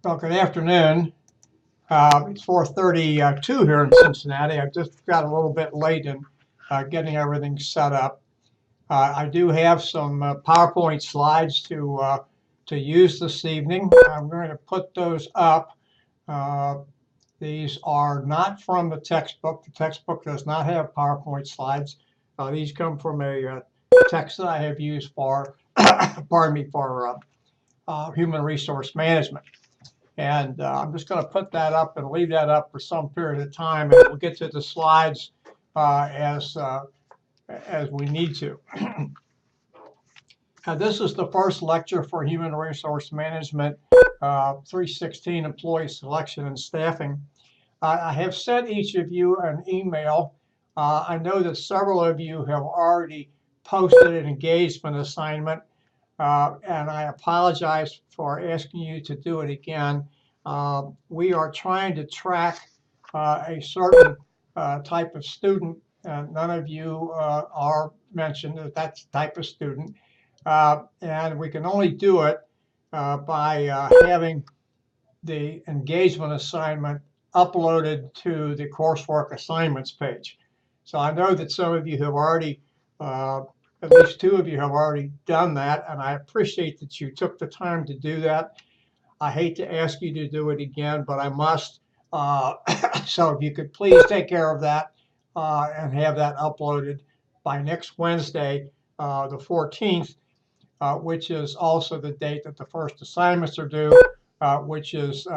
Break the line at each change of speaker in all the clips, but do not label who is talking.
Well, good afternoon. It's 4:32 here in Cincinnati. I just got a little bit late in getting everything set up. I do have some PowerPoint slides to use this evening. I'm going to put those up. Uh, these are not from the textbook. The textbook does not have PowerPoint slides. These come from a text that I have used for, pardon me, for human resource management. And I'm just going to put that up and leave that up for some period of time, and we'll get to the slides as we need to. This is the first lecture for Human Resource Management 316 Employee Selection and Staffing. I have sent each of you an email. I know that several of you have already posted an engagement assignment. And I apologize for asking you to do it again. We are trying to track a certain type of student. None of you are mentioned as that type of student. And we can only do it by having the engagement assignment uploaded to the coursework assignments page. So I know that some of you have already at least two of you have already done that, and I appreciate that you took the time to do that. I hate to ask you to do it again, but I must. So if you could please take care of that and have that uploaded by next Wednesday, the 14th, which is also the date that the first assignments are due, which is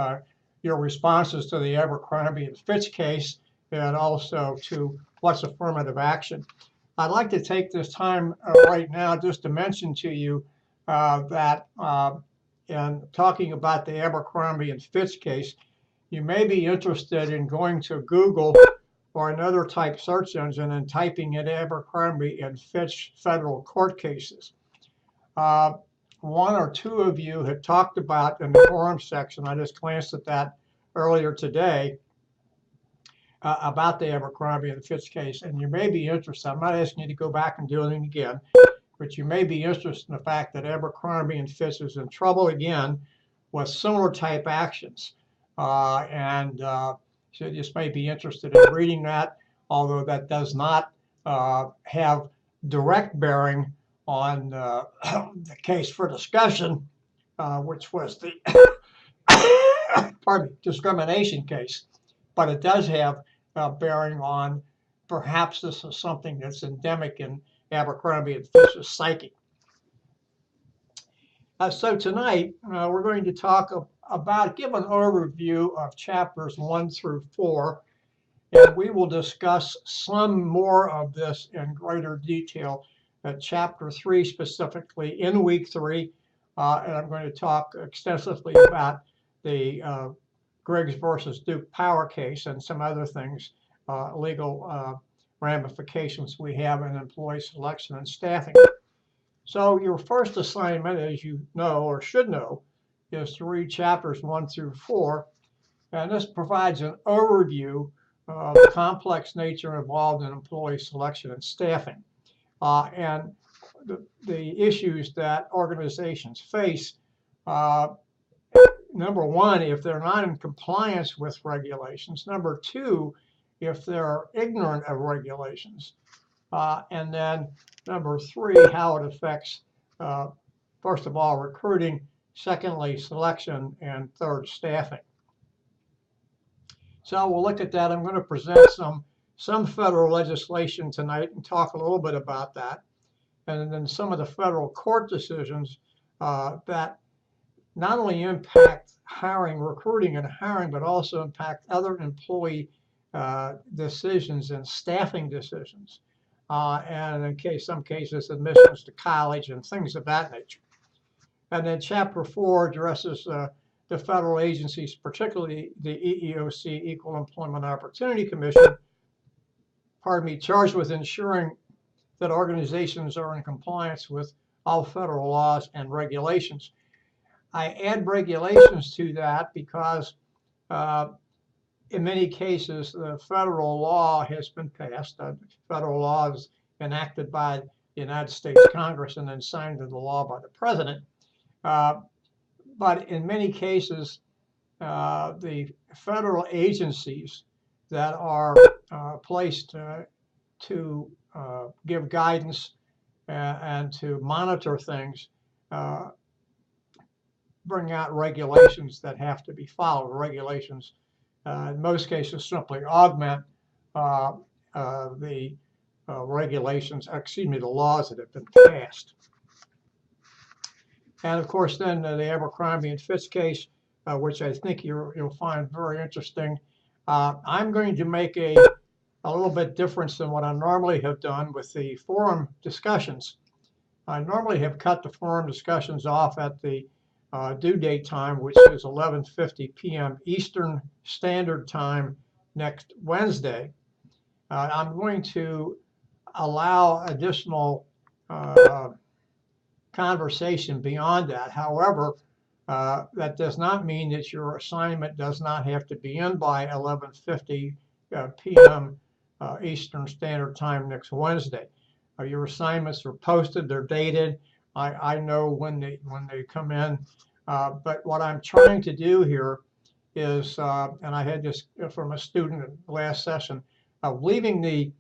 your responses to the Abercrombie and Fitch case, and also to what's affirmative action. I'd like to take this time right now just to mention to you that in talking about the Abercrombie and Fitch case, you may be interested in going to Google or another type search engine and typing in Abercrombie and Fitch federal court cases. One or two of you had talked about in the forum section, I just glanced at that earlier today, about the Abercrombie and Fitch case, and you may be interested. I'm not asking you to go back and do it again, but you may be interested in the fact that Abercrombie and Fitch is in trouble again with similar type actions, and so you just may be interested in reading that, although that does not have direct bearing on the case for discussion, which was the pardon me, discrimination case, but it does have bearing on perhaps this is something that's endemic in Abercrombie and Fitch's psyche. So tonight we're going to talk about, give an overview of chapters 1 through 4, and we will discuss some more of this in greater detail at chapter 3 specifically in week 3, and I'm going to talk extensively about the Griggs versus Duke Power case and some other things, legal ramifications we have in employee selection and staffing. So your first assignment, as you know or should know, is to read chapters 1 through 4, and this provides an overview of the complex nature involved in employee selection and staffing, and the issues that organizations face. Number one, if they're not in compliance with regulations. Number two, if they're ignorant of regulations. And then number three, how it affects, first of all, recruiting, secondly, selection, and third, staffing. So we'll look at that. I'm going to present some federal legislation tonight and talk a little bit about that. And then some of the federal court decisions that not only impact hiring, recruiting, and hiring, but also impact other employee decisions and staffing decisions, and in some cases, admissions to college and things of that nature. And then chapter 4 addresses the federal agencies, particularly the EEOC, Equal Employment Opportunity Commission, charged with ensuring that organizations are in compliance with all federal laws and regulations. I add regulations to that because in many cases the federal law has been passed. Federal law is enacted by the United States Congress and then signed into law by the president. But in many cases the federal agencies that are placed to give guidance and to monitor things bring out regulations that have to be followed. Regulations, in most cases, simply augment the regulations, the laws that have been passed. And of course, then the Abercrombie and Fitch case, which I think you'll find very interesting. I'm going to make a little bit different than what I normally have done with the forum discussions. I normally have cut the forum discussions off at the due date time, which is 11:50 p.m. Eastern Standard Time next Wednesday. I'm going to allow additional conversation beyond that. However, that does not mean that your assignment does not have to be in by 11:50 p.m. Eastern Standard Time next Wednesday. Your assignments are posted, they're dated. I know when they come in, but what I'm trying to do here is, and I had this from a student at the last session, leaving the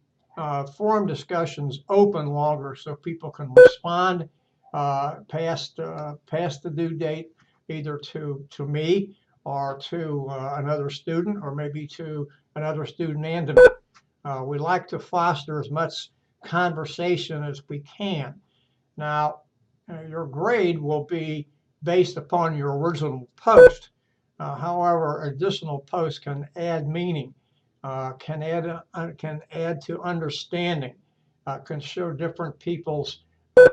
forum discussions open longer so people can respond past the due date, either to me or to another student, or maybe to another student and to me. We like to foster as much conversation as we can. Now, your grade will be based upon your original post. However, additional posts can add meaning, can add to understanding, can show different people's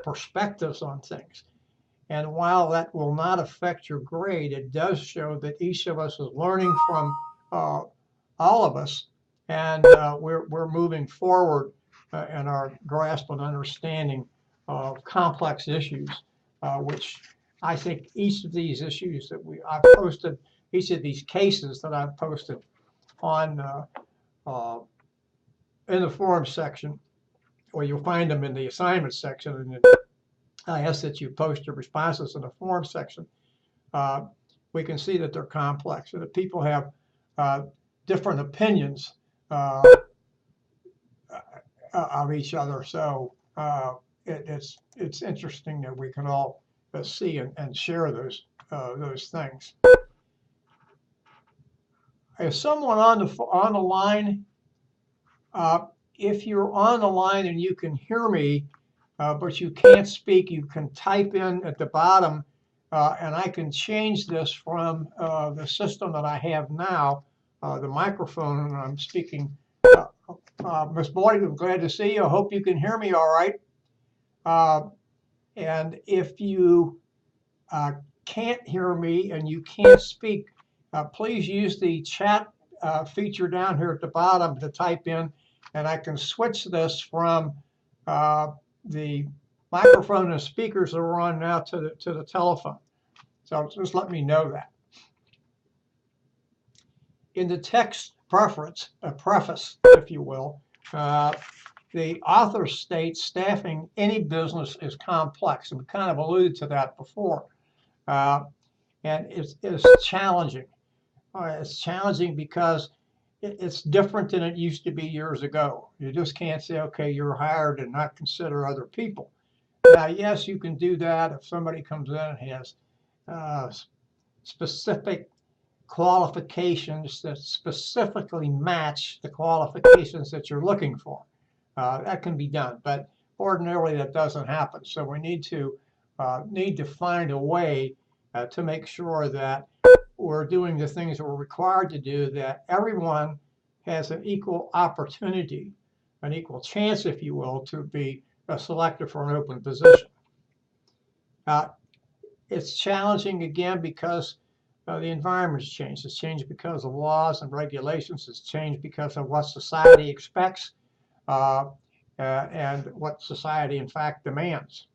perspectives on things. And while that will not affect your grade, it does show that each of us is learning from all of us, and we're moving forward in our grasp and understanding of complex issues, which I think each of these issues that I've posted, each of these cases that I've posted on in the forum section, or you'll find them in the assignment section, and I ask that you post your responses in the forum section. We can see that they're complex and that people have different opinions of each other. So it's interesting that we can all see and share those things. Is someone on the line? If you're on the line and you can hear me, but you can't speak, you can type in at the bottom, and I can change this from the system that I have now, the microphone, and I'm speaking. Ms. Boyd, I'm glad to see you. I hope you can hear me all right. And if you can't hear me and you can't speak, please use the chat feature down here at the bottom to type in, and I can switch this from the microphone and speakers that are on now to the telephone. So just let me know that. In the text preface, if you will, the author states staffing any business is complex, and we kind of alluded to that before. And it's challenging. It's challenging because it's different than it used to be years ago. You just can't say, okay, you're hired and not consider other people. Now, yes, you can do that if somebody comes in and has specific qualifications that specifically match the qualifications that you're looking for. That can be done, but ordinarily that doesn't happen. So we need to find a way to make sure that we're doing the things that we're required to do, that everyone has an equal opportunity, an equal chance, if you will, to be selected for an open position. It's challenging again because the environment's changed. It's changed because of laws and regulations. It's changed because of what society expects and what society, in fact, demands.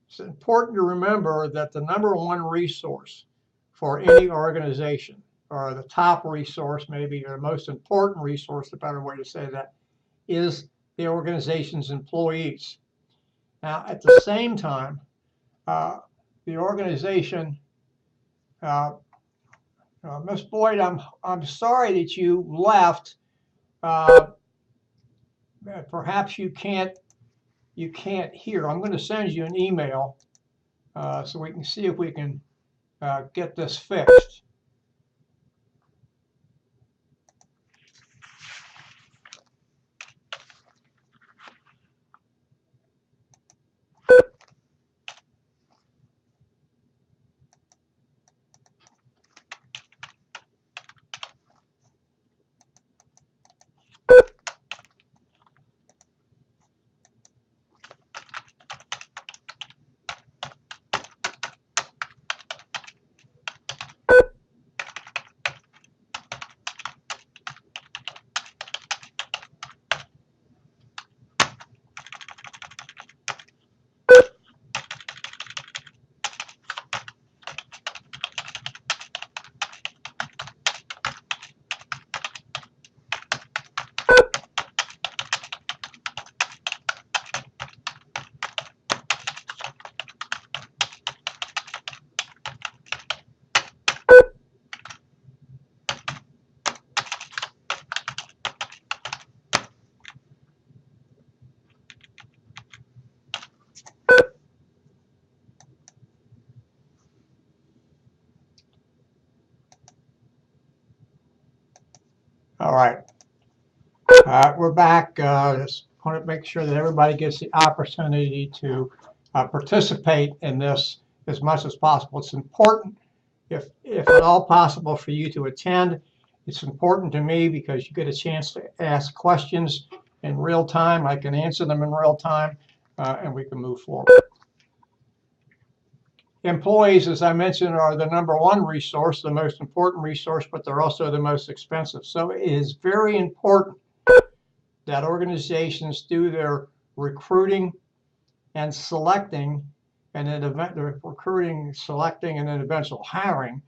It's important to remember that the #1 resource for any organization, or the top resource, maybe, or the most important resource, the better way to say that, is the organization's employees. Now, at the same time, the organization Ms. Boyd, I'm sorry that you left. Uh, Perhaps you can't hear. I'm going to send you an email so we can see if we can get this fixed. All right. We're back. Just want to make sure that everybody gets the opportunity to participate in this as much as possible. It's important, if at all possible, for you to attend. It's important to me because you get a chance to ask questions in real time. I can answer them in real time, and we can move forward. Employees, as I mentioned, are the #1 resource, the most important resource, but they're also the most expensive. So it is very important that organizations do their recruiting and selecting, and then recruiting, selecting, and then eventual hiring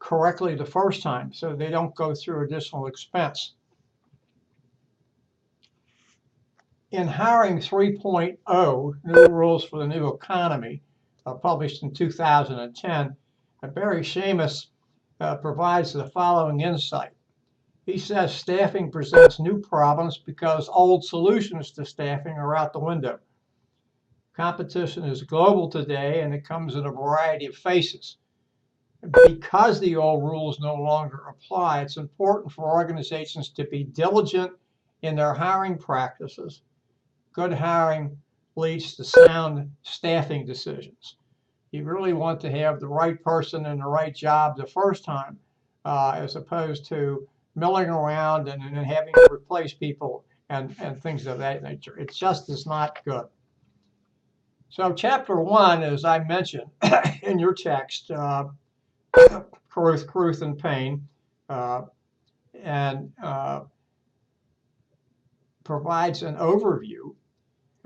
correctly the first time, so they don't go through additional expense. In Hiring 3.0, New Rules for the New Economy, published in 2010, Barry Shamus provides the following insight. He says staffing presents new problems because old solutions to staffing are out the window. Competition is global today, and it comes in a variety of faces. Because the old rules no longer apply, it's important for organizations to be diligent in their hiring practices. Good hiring leads to sound staffing decisions. You really want to have the right person in the right job the first time, as opposed to milling around and having to replace people and things of that nature. It just is not good. So chapter 1, as I mentioned in your text, Caruth and Payne, and provides an overview.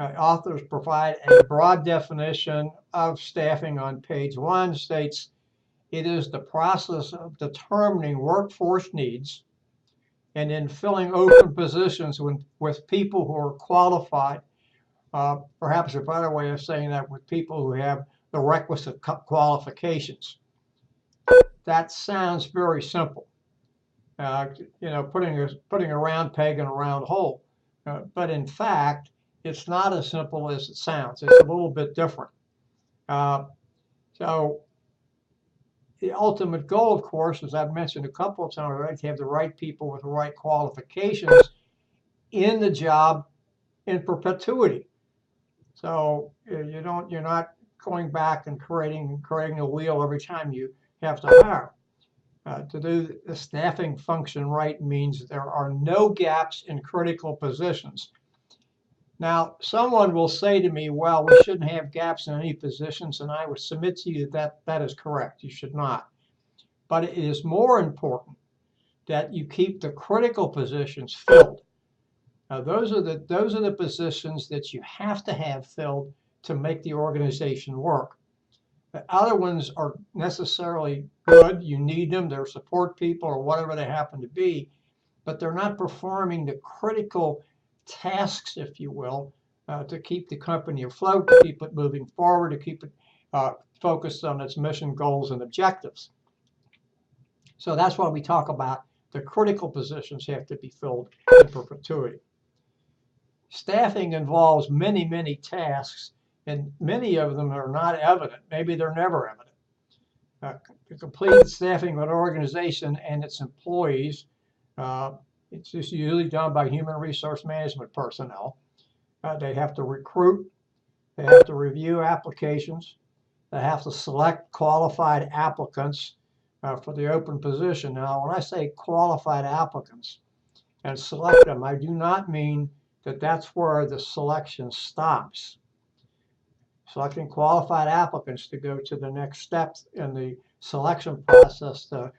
Authors provide a broad definition of staffing on page 1, states it is the process of determining workforce needs and in filling open positions with people who are qualified. Perhaps a better way of saying that, with people who have the requisite qualifications. That sounds very simple. Putting a round peg in a round hole. But in fact, it's not as simple as it sounds. It's a little bit different. So the ultimate goal, of course, as I've mentioned a couple of times already, to have the right people with the right qualifications in the job in perpetuity. So you're not going back and creating a wheel every time you have to hire. To do the staffing function right means there are no gaps in critical positions. Now, someone will say to me, well, we shouldn't have gaps in any positions, and I would submit to you that is correct. You should not. But it is more important that you keep the critical positions filled. Now, those are the positions that you have to have filled to make the organization work. The other ones are necessarily good. You need them. They're support people or whatever they happen to be, but they're not performing the critical tasks, if you will, to keep the company afloat, to keep it moving forward, to keep it focused on its mission, goals, and objectives. So that's why we talk about the critical positions have to be filled in perpetuity. Staffing involves many, many tasks, and many of them are not evident. Maybe they're never evident. To complete staffing of an organization and its employees, it's just usually done by human resource management personnel. They have to recruit, they have to review applications, they have to select qualified applicants for the open position. Now, when I say qualified applicants and select them, I do not mean that that's where the selection stops. Selecting qualified applicants to go to the next step in the selection process, the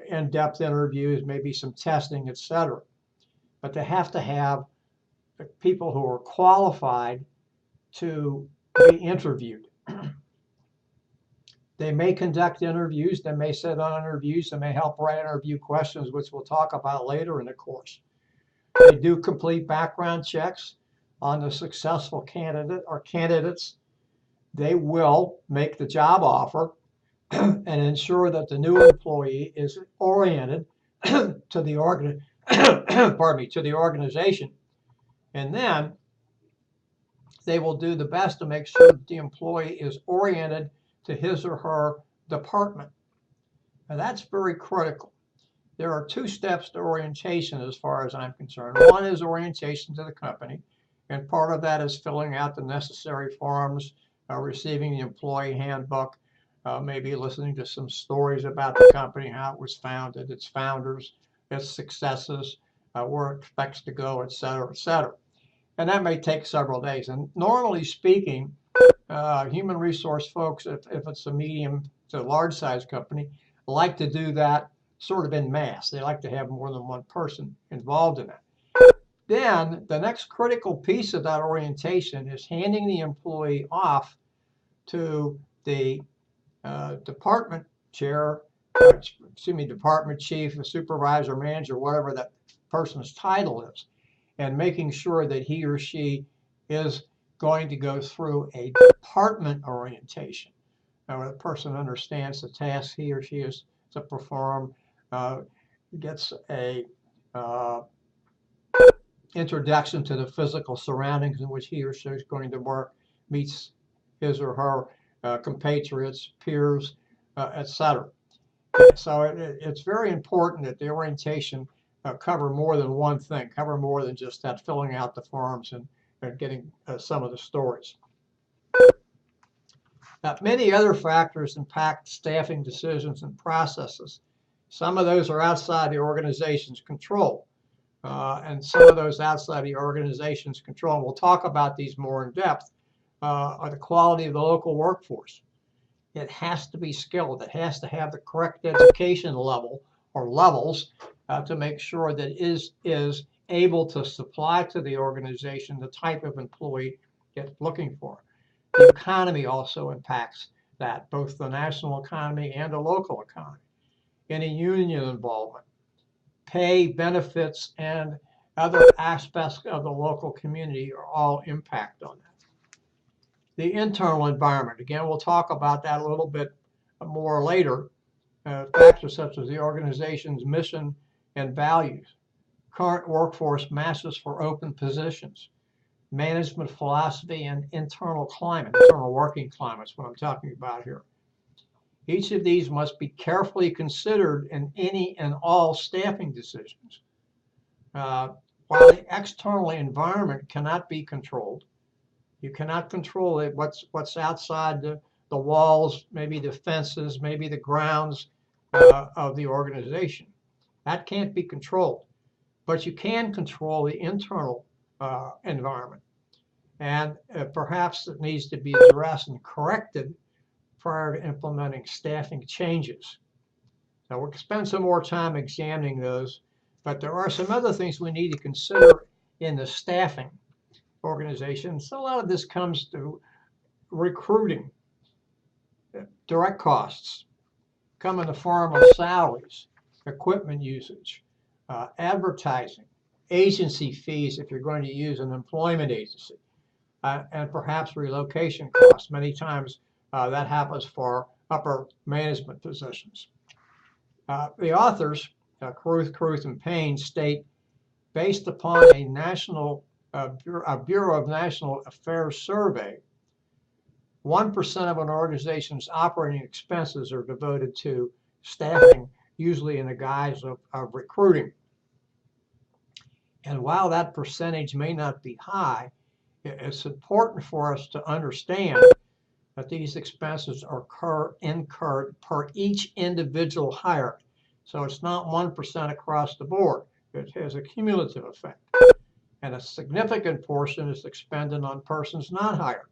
in-depth interviews, maybe some testing, etc. But they have to have the people who are qualified to be interviewed. They may conduct interviews, they may sit on interviews, they may help write interview questions, which we'll talk about later in the course. They do complete background checks on the successful candidate or candidates. They will make the job offer and ensure that the new employee is oriented to the organization. And then they will do the best to make sure that the employee is oriented to his or her department. Now that's very critical. There are two steps to orientation as far as I'm concerned. One is orientation to the company, and part of that is filling out the necessary forms, receiving the employee handbook, maybe listening to some stories about the company, how it was founded, its founders, its successes, where it expects to go, et cetera, et cetera. And that may take several days. And normally speaking, human resource folks, if it's a medium to large size company, like to do that sort of en masse. They like to have more than one person involved in it. Then the next critical piece of that orientation is handing the employee off to the department chair, department chief, supervisor, manager, whatever that person's title is, and making sure that he or she is going to go through a department orientation. Now, where the person understands the task he or she is to perform, gets a introduction to the physical surroundings in which he or she is going to work, meets his or her compatriots, peers, etc. So it's very important that the orientation cover more than one thing, cover more than just that filling out the forms and getting some of the stories. Many other factors impact staffing decisions and processes. Some of those are outside the organization's control, and some of those outside the organization's control, and we'll talk about these more in depth, are the quality of the local workforce. It has to be skilled. It has to have the correct education level or levels to make sure that it is able to supply to the organization the type of employee it's looking for. The economy also impacts that, both the national economy and the local economy. Any union involvement, pay, benefits, and other aspects of the local community are all impact on that. The internal environment, again, we'll talk about that a little bit more later. Factors such as the organization's mission and values, current workforce matches for open positions, management philosophy, and internal climate, internal working climate is what I'm talking about here. Each of these must be carefully considered in any and all staffing decisions. While the external environment cannot be controlled, you cannot control it, what's outside the walls, maybe the fences, maybe the grounds of the organization. That can't be controlled, but you can control the internal environment. And perhaps it needs to be addressed and corrected prior to implementing staffing changes. Now we'll spend some more time examining those, but there are some other things we need to consider in the staffing organization. So a lot of this comes to recruiting, direct costs, come in the form of salaries, equipment usage, advertising, agency fees if you're going to use an employment agency, and perhaps relocation costs. Many times that happens for upper management positions. The authors, Caruth and Payne, state, based upon a Bureau of National Affairs survey, 1% of an organization's operating expenses are devoted to staffing, usually in the guise of recruiting. And while that percentage may not be high, it's important for us to understand that these expenses are incurred per each individual hired. So it's not 1% across the board. It has a cumulative effect. And a significant portion is expended on persons not hired.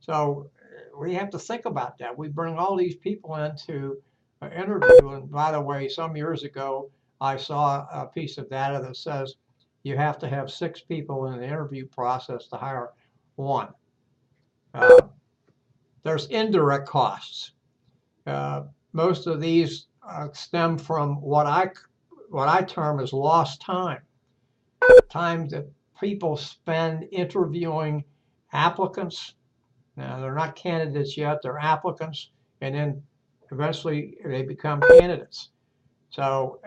So we have to think about that. We bring all these people into an interview. And by the way, some years ago, I saw a piece of data that says you have to have 6 people in the interview process to hire 1. There's indirect costs. Most of these stem from what I term as lost time. Time that people spend interviewing applicants. Now, they're not candidates yet, they're applicants, and then eventually they become candidates. So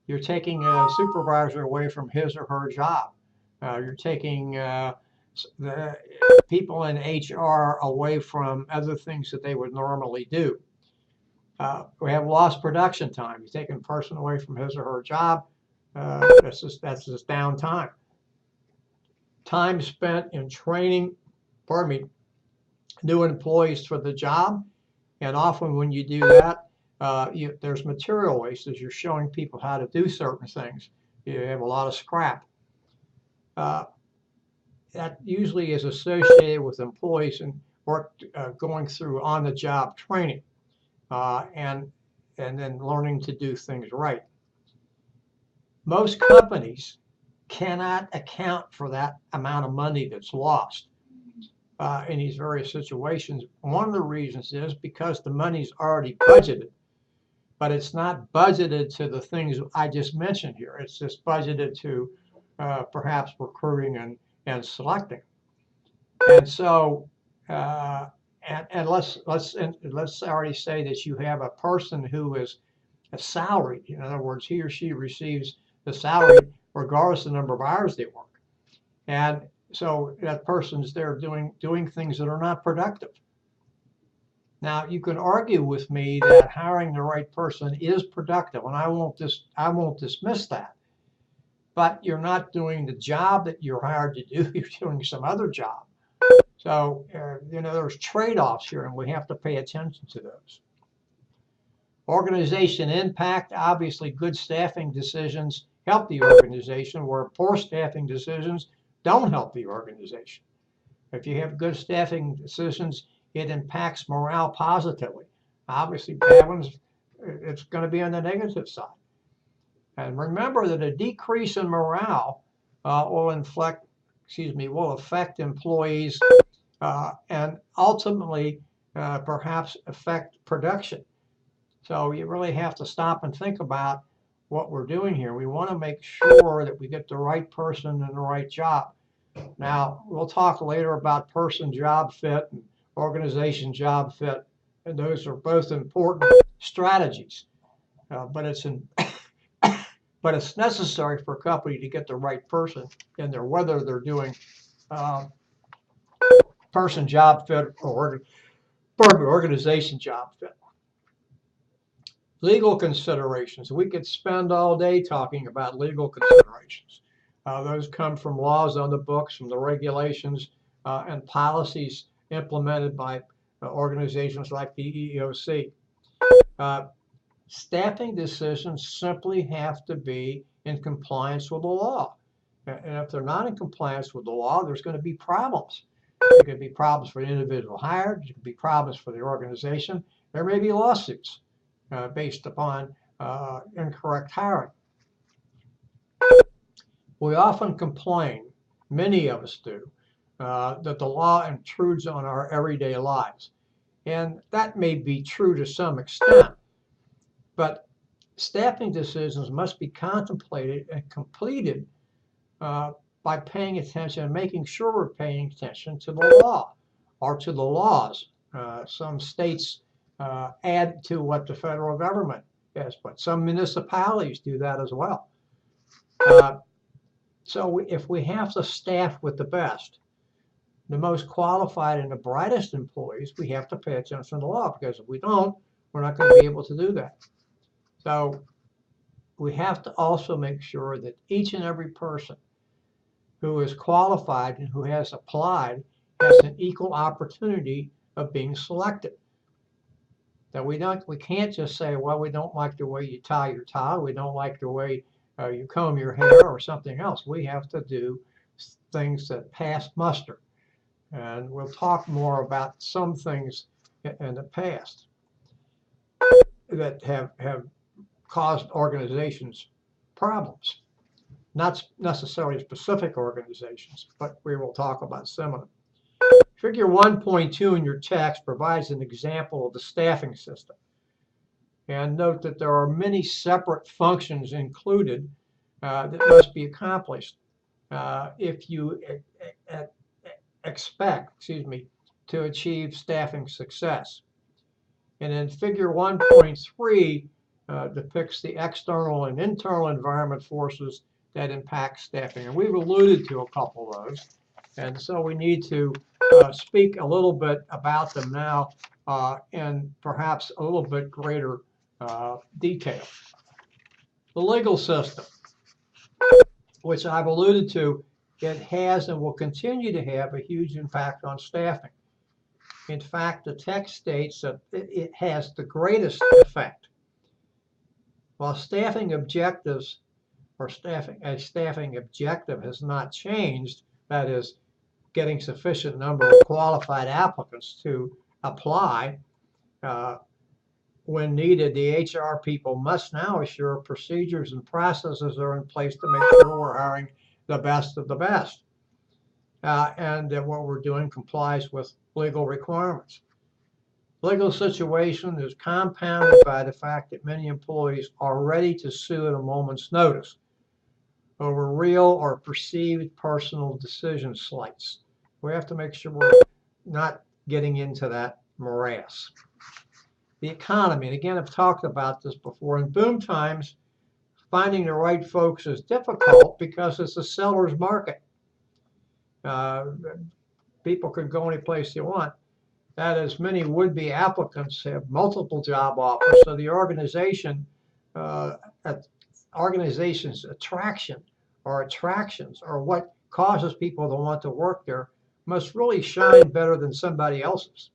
you're taking a supervisor away from his or her job. You're taking the people in HR away from other things that they would normally do. We have lost production time. You're taking a person away from his or her job. That's just downtime. Time spent in training, new employees for the job. And often when you do that, there's material waste as you're showing people how to do certain things. You have a lot of scrap. That usually is associated with employees and going through on-the-job training and then learning to do things right. Most companies cannot account for that amount of money that's lost in these various situations. One of the reasons is because the money's already budgeted, but it's not budgeted to the things I just mentioned here. It's just budgeted to perhaps recruiting and selecting. And so, and let's already say that you have a person who is salaried. In other words, he or she receives the salary regardless of the number of hours they work. And so that person's there doing things that are not productive. Now, you can argue with me that hiring the right person is productive, and I won't dismiss that. But you're not doing the job that you're hired to do. You're doing some other job. So, there's trade-offs here, and we have to pay attention to those. Organization impact, obviously good staffing decisions help the organization, where poor staffing decisions don't help the organization. If you have good staffing decisions, it impacts morale positively. Obviously, bad ones, it's going to be on the negative side. And remember that a decrease in morale will affect employees and ultimately perhaps affect production. So you really have to stop and think about what we're doing here. We want to make sure that we get the right person in the right job. Now, we'll talk later about person-job fit and organization-job fit, and those are both important strategies. But it's necessary for a company to get the right person in there, whether they're doing person-job fit or organization-job fit. Legal considerations. We could spend all day talking about legal considerations. Those come from laws on the books, from the regulations and policies implemented by organizations like the EEOC. Staffing decisions simply have to be in compliance with the law. And if they're not in compliance with the law, there's going to be problems. There could be problems for the individual hired. There could be problems for the organization. There may be lawsuits based upon incorrect hiring. We often complain, many of us do, that the law intrudes on our everyday lives. And that may be true to some extent, but staffing decisions must be contemplated and completed by paying attention and making sure we're paying attention to the law or to the laws. Some states add to what the federal government has put. Some municipalities do that as well. So if we have to staff with the best, the most qualified and the brightest employees, we have to pay attention to the law, because if we don't, we're not going to be able to do that. So we have to also make sure that each and every person who is qualified and who has applied has an equal opportunity of being selected. That we can't just say, well, we don't like the way you tie your tie, we don't like the way you comb your hair or something else. We have to do things that pass muster. And we'll talk more about some things in the past that have caused organizations problems. Not necessarily specific organizations, but we will talk about some of them. Figure 1.2 in your text provides an example of the staffing system. And note that there are many separate functions included that must be accomplished if you expect, to achieve staffing success. And in figure 1.3 depicts the external and internal environment forces that impact staffing. And we've alluded to a couple of those. And so we need to speak a little bit about them now in perhaps a little bit greater detail. The legal system, which I've alluded to, it has and will continue to have a huge impact on staffing. In fact, the text states that it has the greatest effect. While staffing objectives or a staffing objective has not changed, that is, getting sufficient number of qualified applicants to apply, when needed, the HR people must now assure procedures and processes are in place to make sure we're hiring the best of the best, and that what we're doing complies with legal requirements. Legal situation is compounded by the fact that many employees are ready to sue at a moment's notice over real or perceived personal decision slights. We have to make sure we're not getting into that morass. The economy, and again, I've talked about this before. In boom times, finding the right folks is difficult because it's a seller's market. People could go any place they want. That is, many would-be applicants have multiple job offers, so the organization's attraction or attractions, or what causes people to want to work there, must really shine better than somebody else's.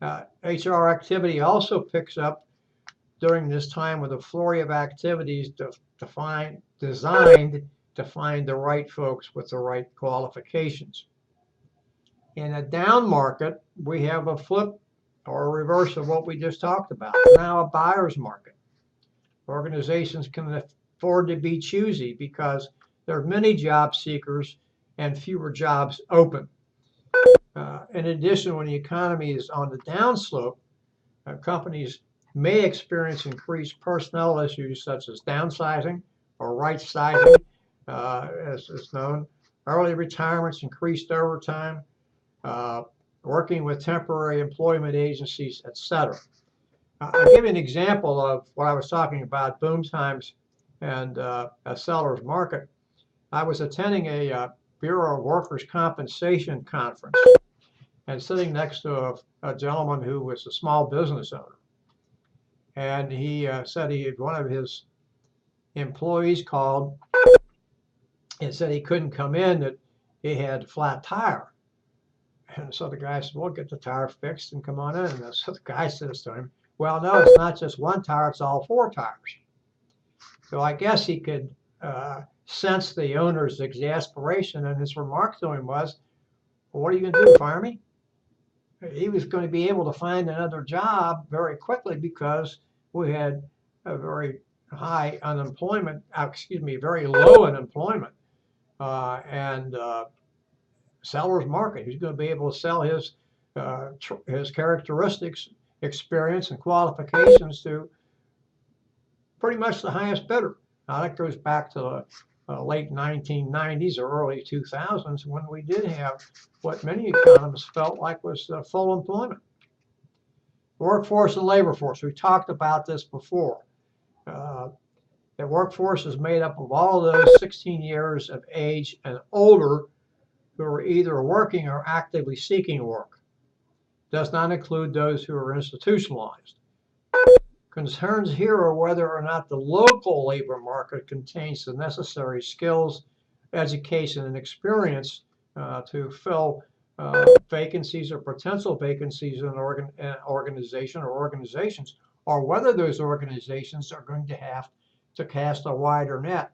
HR activity also picks up during this time with a flurry of activities designed to find the right folks with the right qualifications. In a down market, we have a flip or a reverse of what we just talked about. Now a buyer's market. Organizations can afford to be choosy because there are many job seekers and fewer jobs open. In addition, when the economy is on the downslope, companies may experience increased personnel issues such as downsizing or right sizing, as is known, early retirements, increased overtime, working with temporary employment agencies, etc. I'll give you an example of what I was talking about, boom times and a seller's market. I was attending a Bureau of Workers' Compensation conference and sitting next to a gentleman who was a small business owner. And he said one of his employees called and said he couldn't come in, that he had a flat tire. And so the guy said, well, get the tire fixed and come on in. And so the guy says to him, well, no, it's not just one tire, it's all four tires. So I guess he could sense the owner's exasperation, and his remark to him was, well, what are you going to do, fire me? He was going to be able to find another job very quickly because we had a very high unemployment, very low unemployment, and seller's market. He's going to be able to sell his characteristics, experience, and qualifications to pretty much the highest bidder. Now that goes back to the late 1990s or early 2000s, when we did have what many economists felt like was full employment. Workforce and labor force. We talked about this before. The workforce is made up of all of those 16 years of age and older who are either working or actively seeking work. Does not include those who are institutionalized. Concerns here are whether or not the local labor market contains the necessary skills, education, and experience to fill vacancies or potential vacancies in an organization or organizations, or whether those organizations are going to have to cast a wider net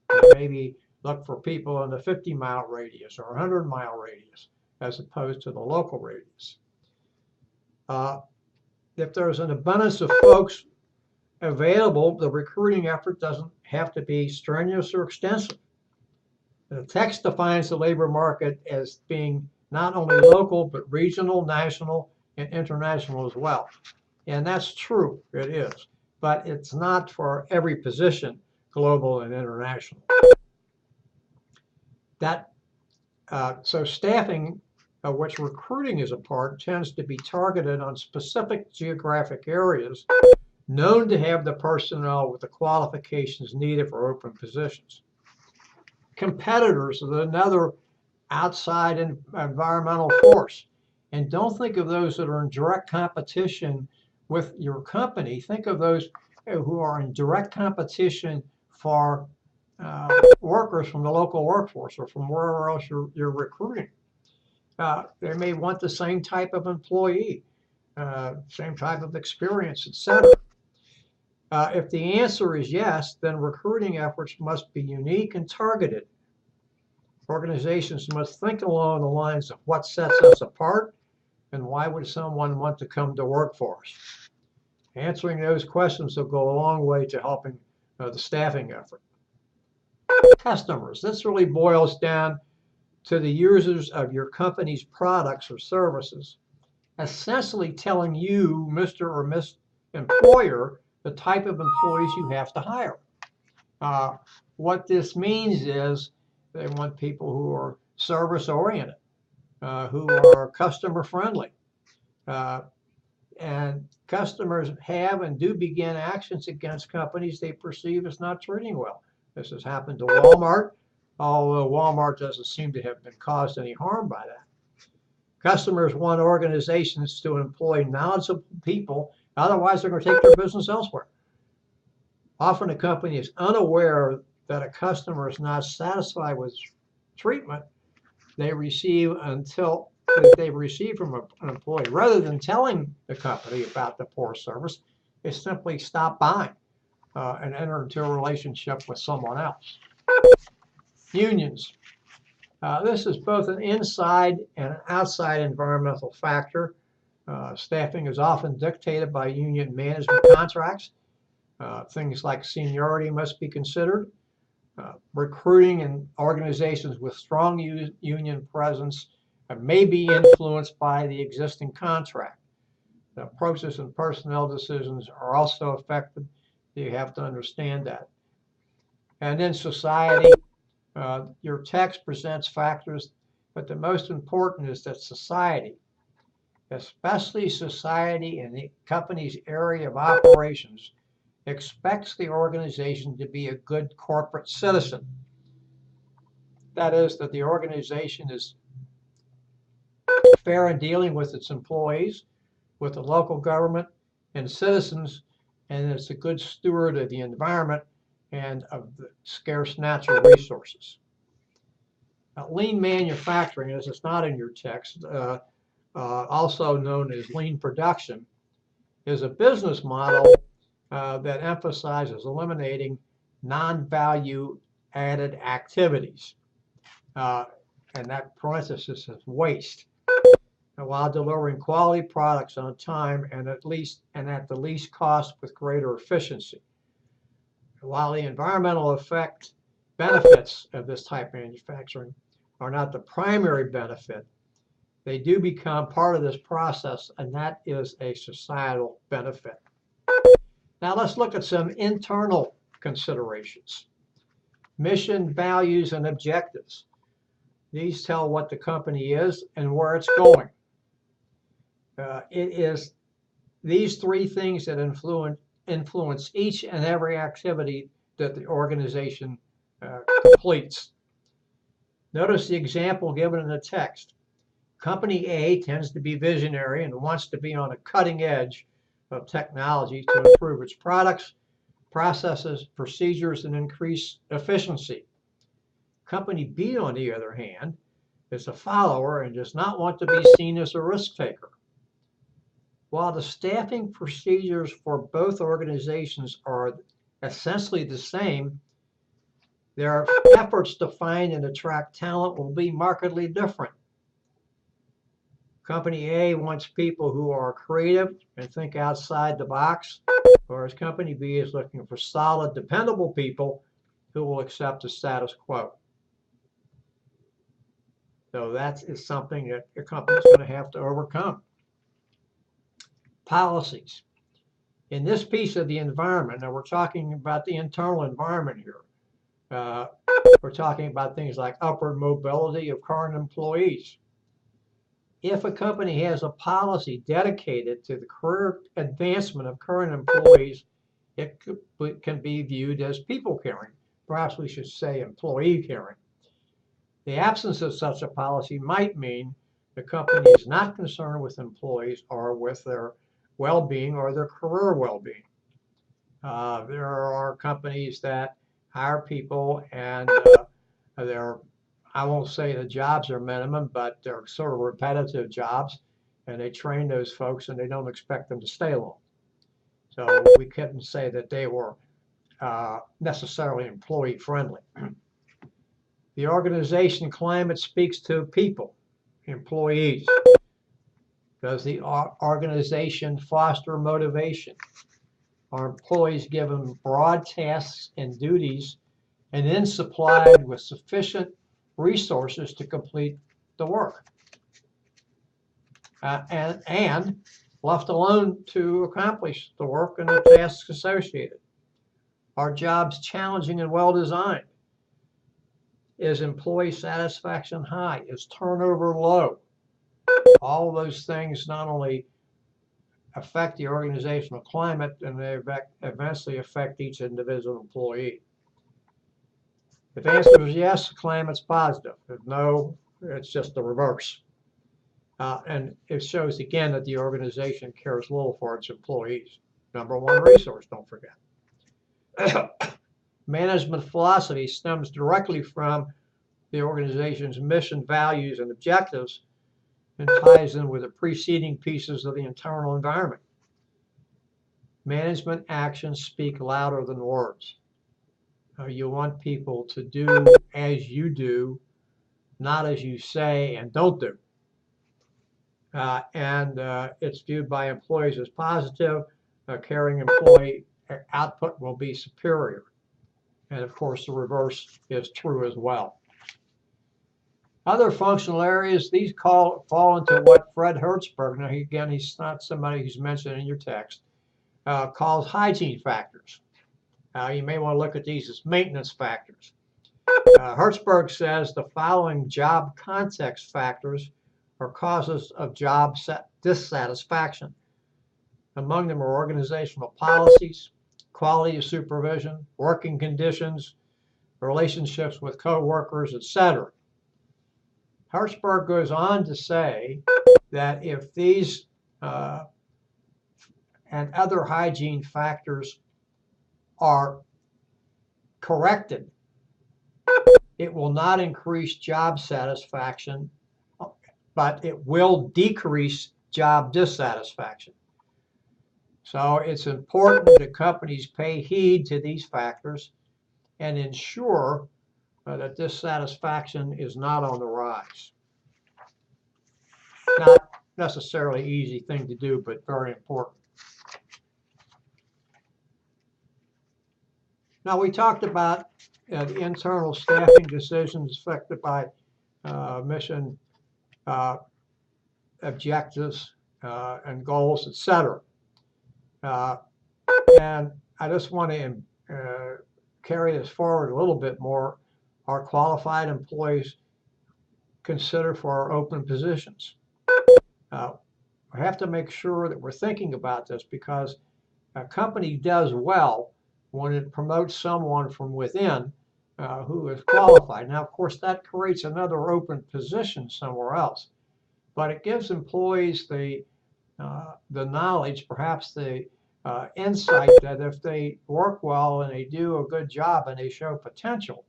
and maybe look for people in the 50-mile radius or 100-mile radius as opposed to the local radius. If there's an abundance of folks available, the recruiting effort doesn't have to be strenuous or extensive. The text defines the labor market as being not only local, but regional, national, and international as well. And that's true, it is. But it's not for every position, global and international. So staffing, of which recruiting is a part, tends to be targeted on specific geographic areas known to have the personnel with the qualifications needed for open positions. Competitors is another outside environmental force. And don't think of those that are in direct competition with your company. Think of those who are in direct competition for workers from the local workforce or from wherever else you're recruiting. They may want the same type of employee, same type of experience, etc. If the answer is yes, then recruiting efforts must be unique and targeted. Organizations must think along the lines of what sets us apart and why would someone want to come to work for us. Answering those questions will go a long way to helping the staffing effort. Customers. This really boils down to the users of your company's products or services, essentially telling you, Mr. or Miss Employer, the type of employees you have to hire. What this means is they want people who are service-oriented, who are customer-friendly. And customers have and do begin actions against companies they perceive as not treating well. This has happened to Walmart, although Walmart doesn't seem to have been caused any harm by that. Customers want organizations to employ knowledgeable people, otherwise they're going to take their business elsewhere. Often a company is unaware that a customer is not satisfied with treatment they receive until they receive from an employee. Rather than telling the company about the poor service, they simply stop buying and enter into a relationship with someone else. Unions. This is both an inside and an outside environmental factor. Staffing is often dictated by union management contracts. Things like seniority must be considered. Recruiting in organizations with strong union presence may be influenced by the existing contract. The process and personnel decisions are also affected. You have to understand that. And then society, your text presents factors, but the most important is that society, especially society in the company's area of operations, expects the organization to be a good corporate citizen. That is, that the organization is fair in dealing with its employees, with the local government and citizens, and it's a good steward of the environment and of the scarce natural resources. Lean manufacturing, as it's not in your text, also known as lean production, is a business model that emphasizes eliminating non-value added activities. And that parenthesis is waste, while delivering quality products on time and at the least cost with greater efficiency. While the environmental benefits of this type of manufacturing are not the primary benefit, they do become part of this process, and that is a societal benefit. Now let's look at some internal considerations. Mission, values, and objectives. These tell what the company is and where it's going. It is these three things that influence each and every activity that the organization completes. Notice the example given in the text. Company A tends to be visionary and wants to be on a cutting edge of technology to improve its products, processes, procedures, and increase efficiency. Company B, on the other hand, is a follower and does not want to be seen as a risk taker. While the staffing procedures for both organizations are essentially the same, their efforts to find and attract talent will be markedly different. Company A wants people who are creative and think outside the box, whereas Company B is looking for solid, dependable people who will accept the status quo. So that is something that your company is going to have to overcome. Policies. In this piece of the environment, now we're talking about the internal environment here. We're talking about things like upward mobility of current employees. If a company has a policy dedicated to the career advancement of current employees, it can be viewed as people caring. Perhaps we should say employee caring. The absence of such a policy might mean the company is not concerned with employees or with their well-being or their career well-being. There are companies that hire people and I won't say the jobs are minimum, but they're sort of repetitive jobs, and they train those folks and they don't expect them to stay long. So we couldn't say that they were necessarily employee friendly. The organization climate speaks to people, employees. Does the organization foster motivation? Are employees given broad tasks and duties and then supplied with sufficient resources to complete the work? And left alone to accomplish the work and the tasks associated? Are jobs challenging and well designed? Is employee satisfaction high? Is turnover low? All of those things not only affect the organizational climate, and they eventually affect each individual employee. If the answer is yes, the climate's positive. If no, it's just the reverse. And it shows again that the organization cares little for its employees. Number one resource, don't forget. Management philosophy stems directly from the organization's mission, values, and objectives, and ties in with the preceding pieces of the internal environment. Management actions speak louder than words. You want people to do as you do, not as you say and don't do. It's viewed by employees as positive. Caring employee output will be superior. And of course, the reverse is true as well. Other functional areas, these fall into what Fred Hertzberg, now again, he's not somebody who's mentioned in your text, calls hygiene factors. You may want to look at these as maintenance factors. Hertzberg says the following job context factors are causes of job dissatisfaction. Among them are organizational policies, quality of supervision, working conditions, relationships with co-workers, etc. Hertzberg goes on to say that if these and other hygiene factors are corrected, it will not increase job satisfaction, but it will decrease job dissatisfaction. So it's important that companies pay heed to these factors and ensure that dissatisfaction is not on the rise. Not necessarily an easy thing to do, but very important. Now, we talked about the internal staffing decisions affected by mission objectives and goals, etc. And I just want to carry this forward a little bit more. Are qualified employees considered for our open positions? we have to make sure that we're thinking about this, because a company does well when it promotes someone from within who is qualified. Now, of course, that creates another open position somewhere else, but it gives employees the knowledge, perhaps the insight, that if they work well and they do a good job and they show potential,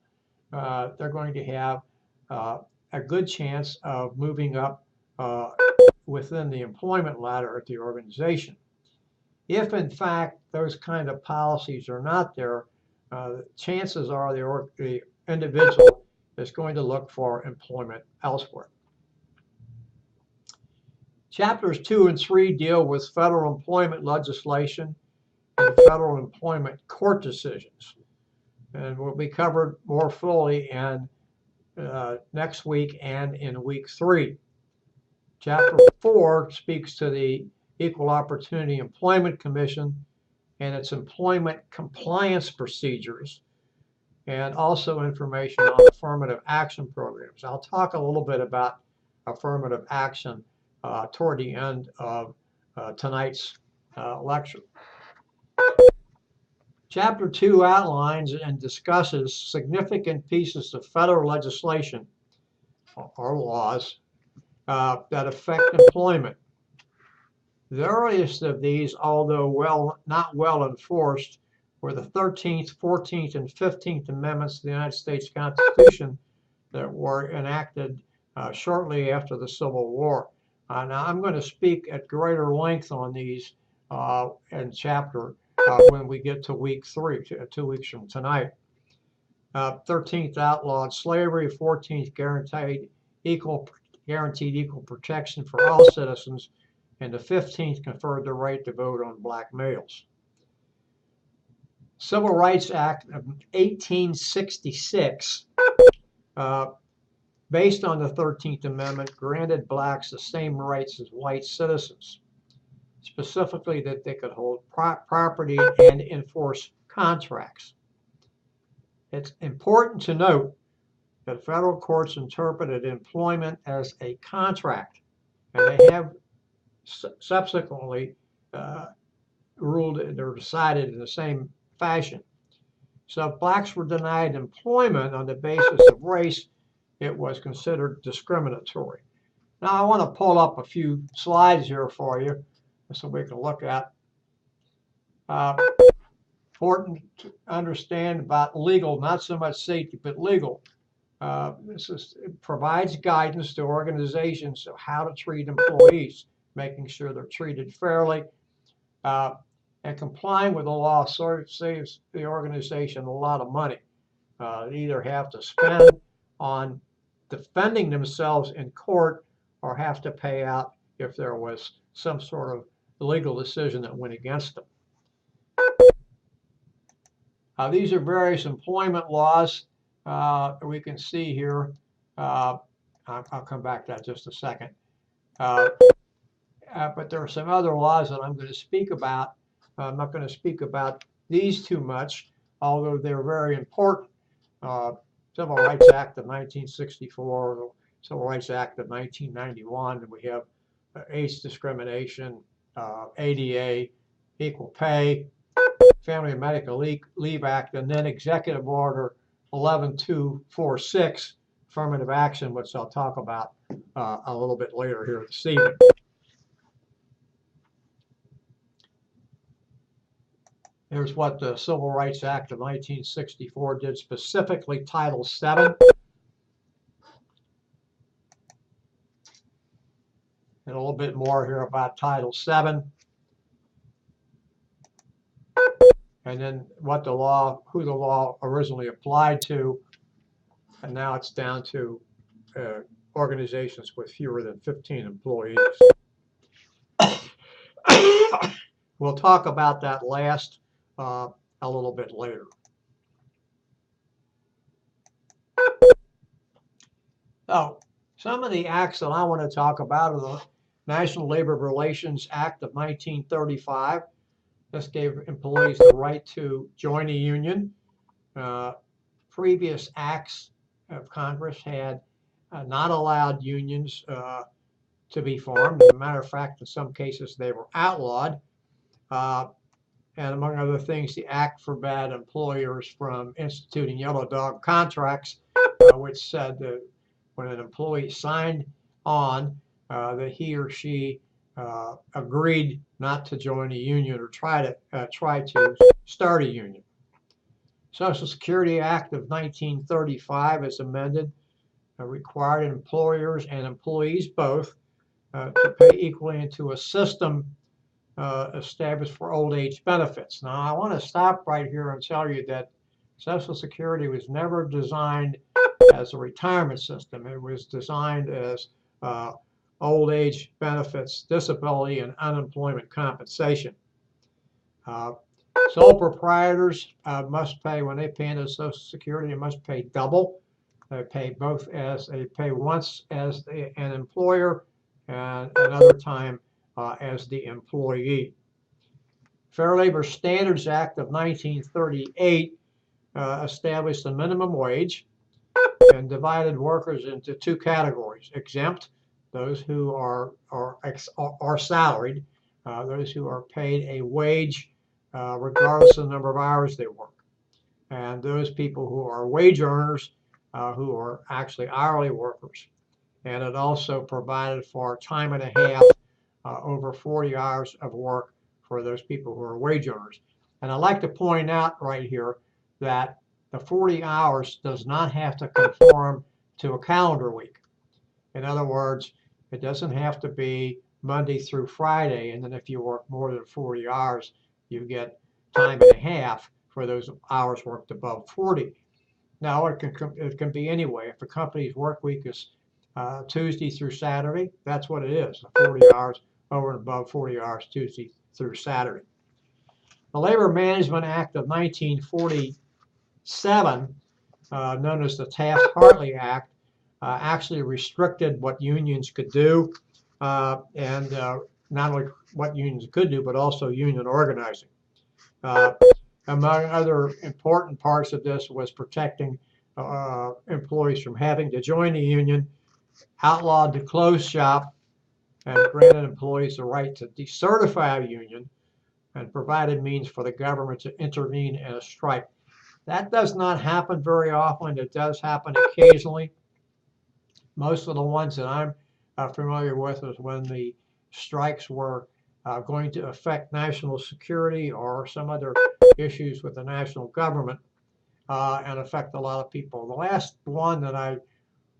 they're going to have a good chance of moving up within the employment ladder at the organization. If in fact those kind of policies are not there, chances are the individual is going to look for employment elsewhere. Chapters 2 and 3 deal with federal employment legislation and federal employment court decisions, and will be covered more fully in next week and in week 3. Chapter 4 speaks to the Equal Opportunity Employment Commission and its employment compliance procedures, and also information on affirmative action programs. I'll talk a little bit about affirmative action toward the end of tonight's lecture. Chapter 2 outlines and discusses significant pieces of federal legislation or laws that affect employment. The earliest of these, although not well enforced, were the 13th, 14th, and 15th Amendments to the United States Constitution that were enacted shortly after the Civil War. Now, I'm going to speak at greater length on these in chapter when we get to week 3, 2 weeks from tonight. 13th outlawed slavery, 14th guaranteed equal protection for all citizens, and the 15th conferred the right to vote on black males. Civil Rights Act of 1866, based on the 13th Amendment, granted blacks the same rights as white citizens, specifically that they could hold property and enforce contracts. It's important to note that federal courts interpreted employment as a contract, and they have subsequently ruled or decided in the same fashion. So if blacks were denied employment on the basis of race, it was considered discriminatory. Now, I want to pull up a few slides here for you so we can look at. Important to understand about legal, not so much safety, but legal. It provides guidance to organizations of how to treat employees, making sure they're treated fairly, and complying with the law sort of saves the organization a lot of money. They either have to spend on defending themselves in court or have to pay out if there was some sort of legal decision that went against them. These are various employment laws we can see here. I'll come back to that in just a second. But there are some other laws that I'm going to speak about. I'm not going to speak about these too much, although they're very important. Civil Rights Act of 1964, the Civil Rights Act of 1991, and we have age discrimination, ADA, equal pay, Family and Medical Leave Act, and then Executive Order 11246, affirmative action, which I'll talk about a little bit later here this evening. Here's what the Civil Rights Act of 1964 did, specifically Title VII. And a little bit more here about Title VII. And then what the law, who the law originally applied to, and now it's down to organizations with fewer than 15 employees. We'll talk about that last a little bit later. So, some of the acts that I want to talk about are the National Labor Relations Act of 1935. This gave employees the right to join a union. Previous acts of Congress had not allowed unions to be formed. As a matter of fact, in some cases, they were outlawed. And among other things, the act forbade employers from instituting yellow dog contracts, which said that when an employee signed on that he or she agreed not to join a union or try to start a union. Social Security Act of 1935, as amended, required employers and employees both to pay equally into a system established for old age benefits. Now, I want to stop right here and tell you that Social Security was never designed as a retirement system. It was designed as old age benefits, disability, and unemployment compensation. Sole proprietors must pay, when they pay into Social Security, they must pay double. They pay once as an employer and another time as the employee. Fair Labor Standards Act of 1938 established a minimum wage and divided workers into two categories: exempt, those who are salaried, those who are paid a wage regardless of the number of hours they work, and those people who are wage earners, who are actually hourly workers. And it also provided for time and a half over 40 hours of work for those people who are wage earners. And I'd like to point out right here that the 40 hours does not have to conform to a calendar week. In other words, it doesn't have to be Monday through Friday, and then if you work more than 40 hours, you get time and a half for those hours worked above 40. Now, it can be anyway. If a company's work week is Tuesday through Saturday, that's what it is, 40 hours over and above 40 hours Tuesday through Saturday. The Labor Management Act of 1947, known as the Taft-Hartley Act, actually restricted what unions could do, and not only what unions could do, but also union organizing. Among other important parts of this was protecting employees from having to join a union, outlawed the close shop, and granted employees the right to decertify a union, and provided means for the government to intervene in a strike. That does not happen very often. It does happen occasionally. Most of the ones that I'm familiar with is when the strikes were going to affect national security or some other issues with the national government and affect a lot of people. The last one that I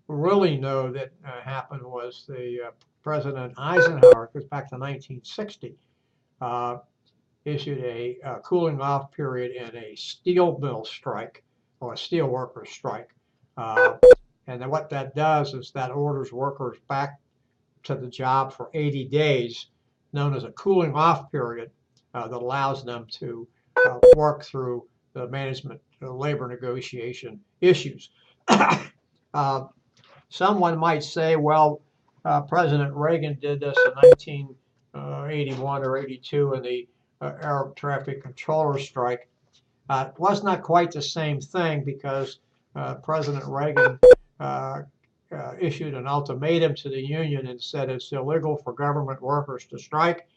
really know that happened was the President Eisenhower, goes back to 1960, issued a cooling off period in a steel mill strike or a steel workers strike. And then what that does is that orders workers back to the job for 80 days, known as a cooling off period, that allows them to work through the management labor negotiation issues. Someone might say, well, President Reagan did this in 1981 or 82 in the Air Traffic Controller strike. It was not quite the same thing because President Reagan issued an ultimatum to the union and said it's illegal for government workers to strike.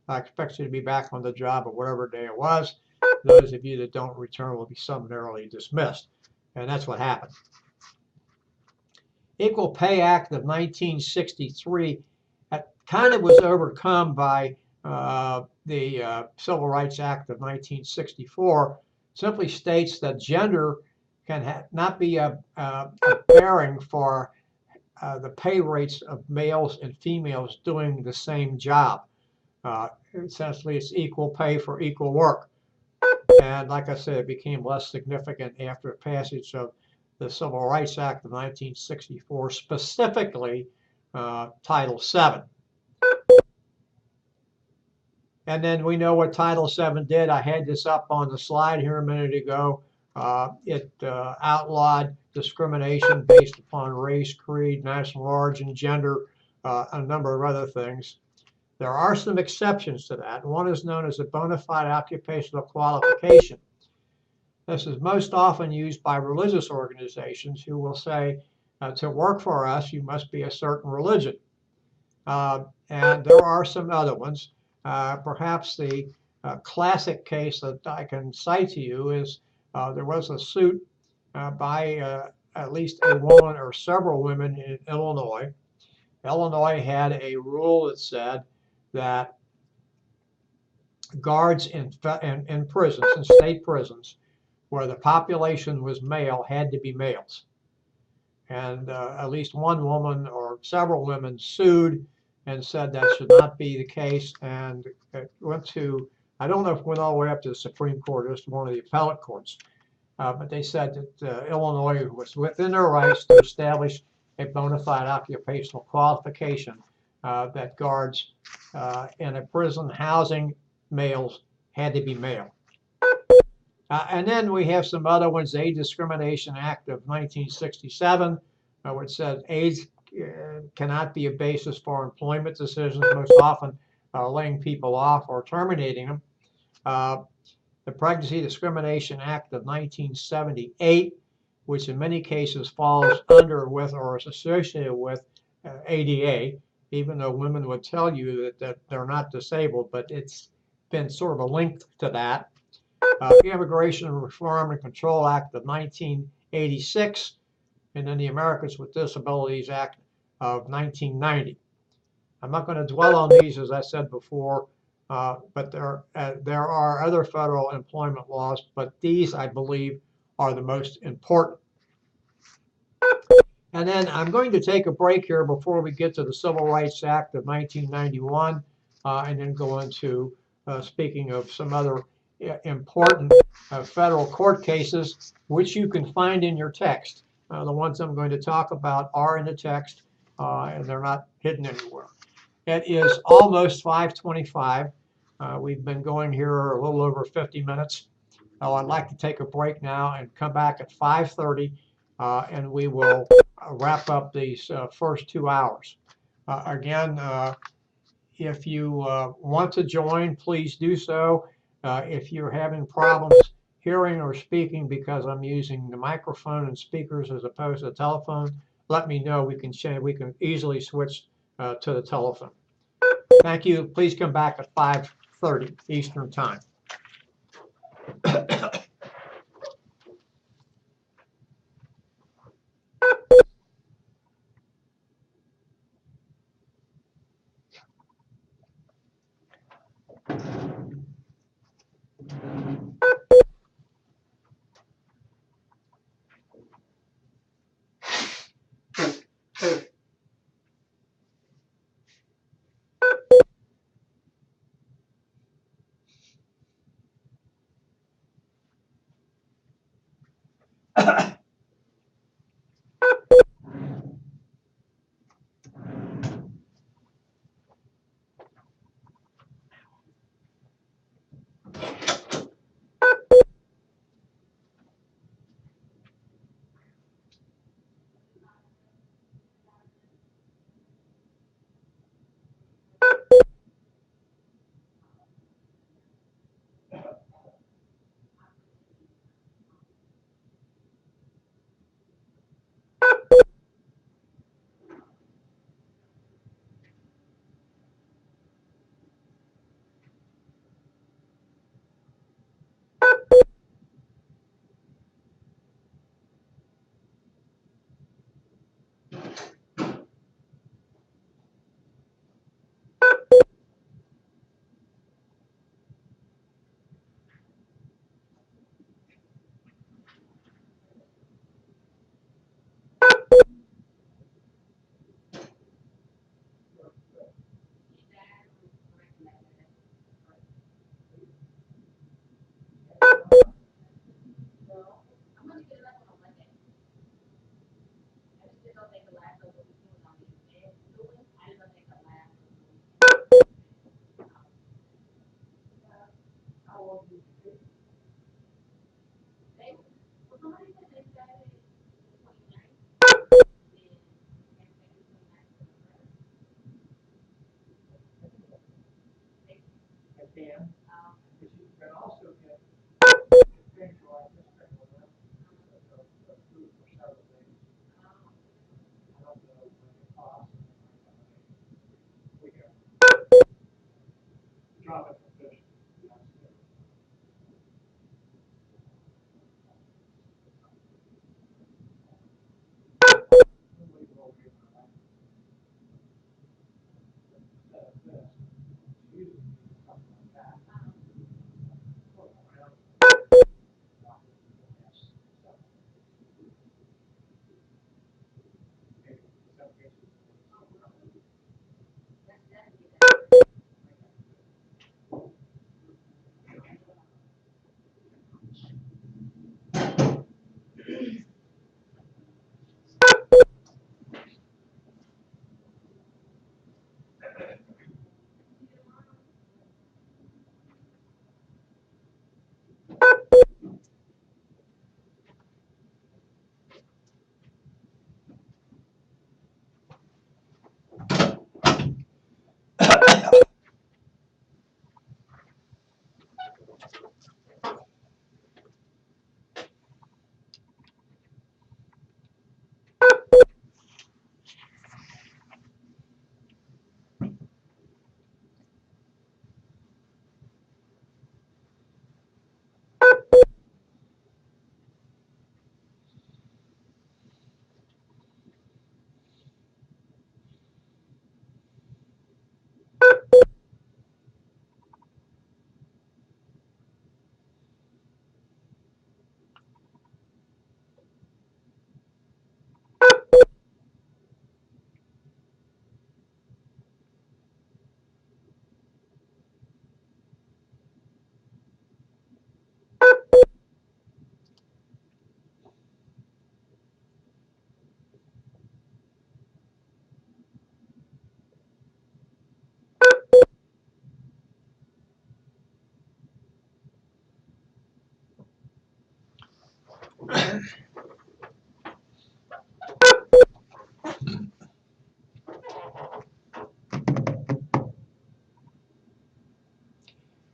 I expect you to be back on the job at whatever day it was. Those of you that don't return will be summarily dismissed. And that's what happened. Equal Pay Act of 1963 kind of was overcome by the Civil Rights Act of 1964. Simply states that gender can not be a bearing for the pay rates of males and females doing the same job. Essentially, it's equal pay for equal work. And like I said, it became less significant after passage of the Civil Rights Act of 1964, specifically Title VII. And then we know what Title VII did. I had this up on the slide here a minute ago. It outlawed discrimination based upon race, creed, national origin, gender, a number of other things. There are some exceptions to that. One is known as a bona fide occupational qualification. This is most often used by religious organizations who will say, to work for us, you must be a certain religion. And there are some other ones. Perhaps the classic case that I can cite to you is there was a suit by at least a woman or several women in Illinois. Illinois had a rule that said that guards in prisons, in state prisons, where the population was male, had to be males. And at least one woman or several women sued and said that should not be the case. And it went to, I don't know if it went all the way up to the Supreme Court or just one of the appellate courts. But they said that Illinois was within their rights to establish a bona fide occupational qualification that guards in a prison housing males had to be male. And then we have some other ones, the Age Discrimination Act of 1967, which says age cannot be a basis for employment decisions, most often laying people off or terminating them. The Pregnancy Discrimination Act of 1978, which in many cases falls under with or is associated with ADA, even though women would tell you that they're not disabled, but it's been sort of a link to that. Immigration Reform and Control Act of 1986, and then the Americans with Disabilities Act of 1990. I'm not going to dwell on these, as I said before, but there are other federal employment laws, but these, I believe, are the most important. And then I'm going to take a break here before we get to the Civil Rights Act of 1991, and then go into speaking of some other important federal court cases, which you can find in your text. The ones I'm going to talk about are in the text, and they're not hidden anywhere. It is almost 5:25. We've been going here a little over 50 minutes. I'd like to take a break now and come back at 5:30, and we will wrap up these first 2 hours. Again, if you want to join, please do so. If you're having problems hearing or speaking because I'm using the microphone and speakers as opposed to the telephone, let me know. We can easily switch to the telephone. Thank you. Please come back at 5:30 Eastern Time.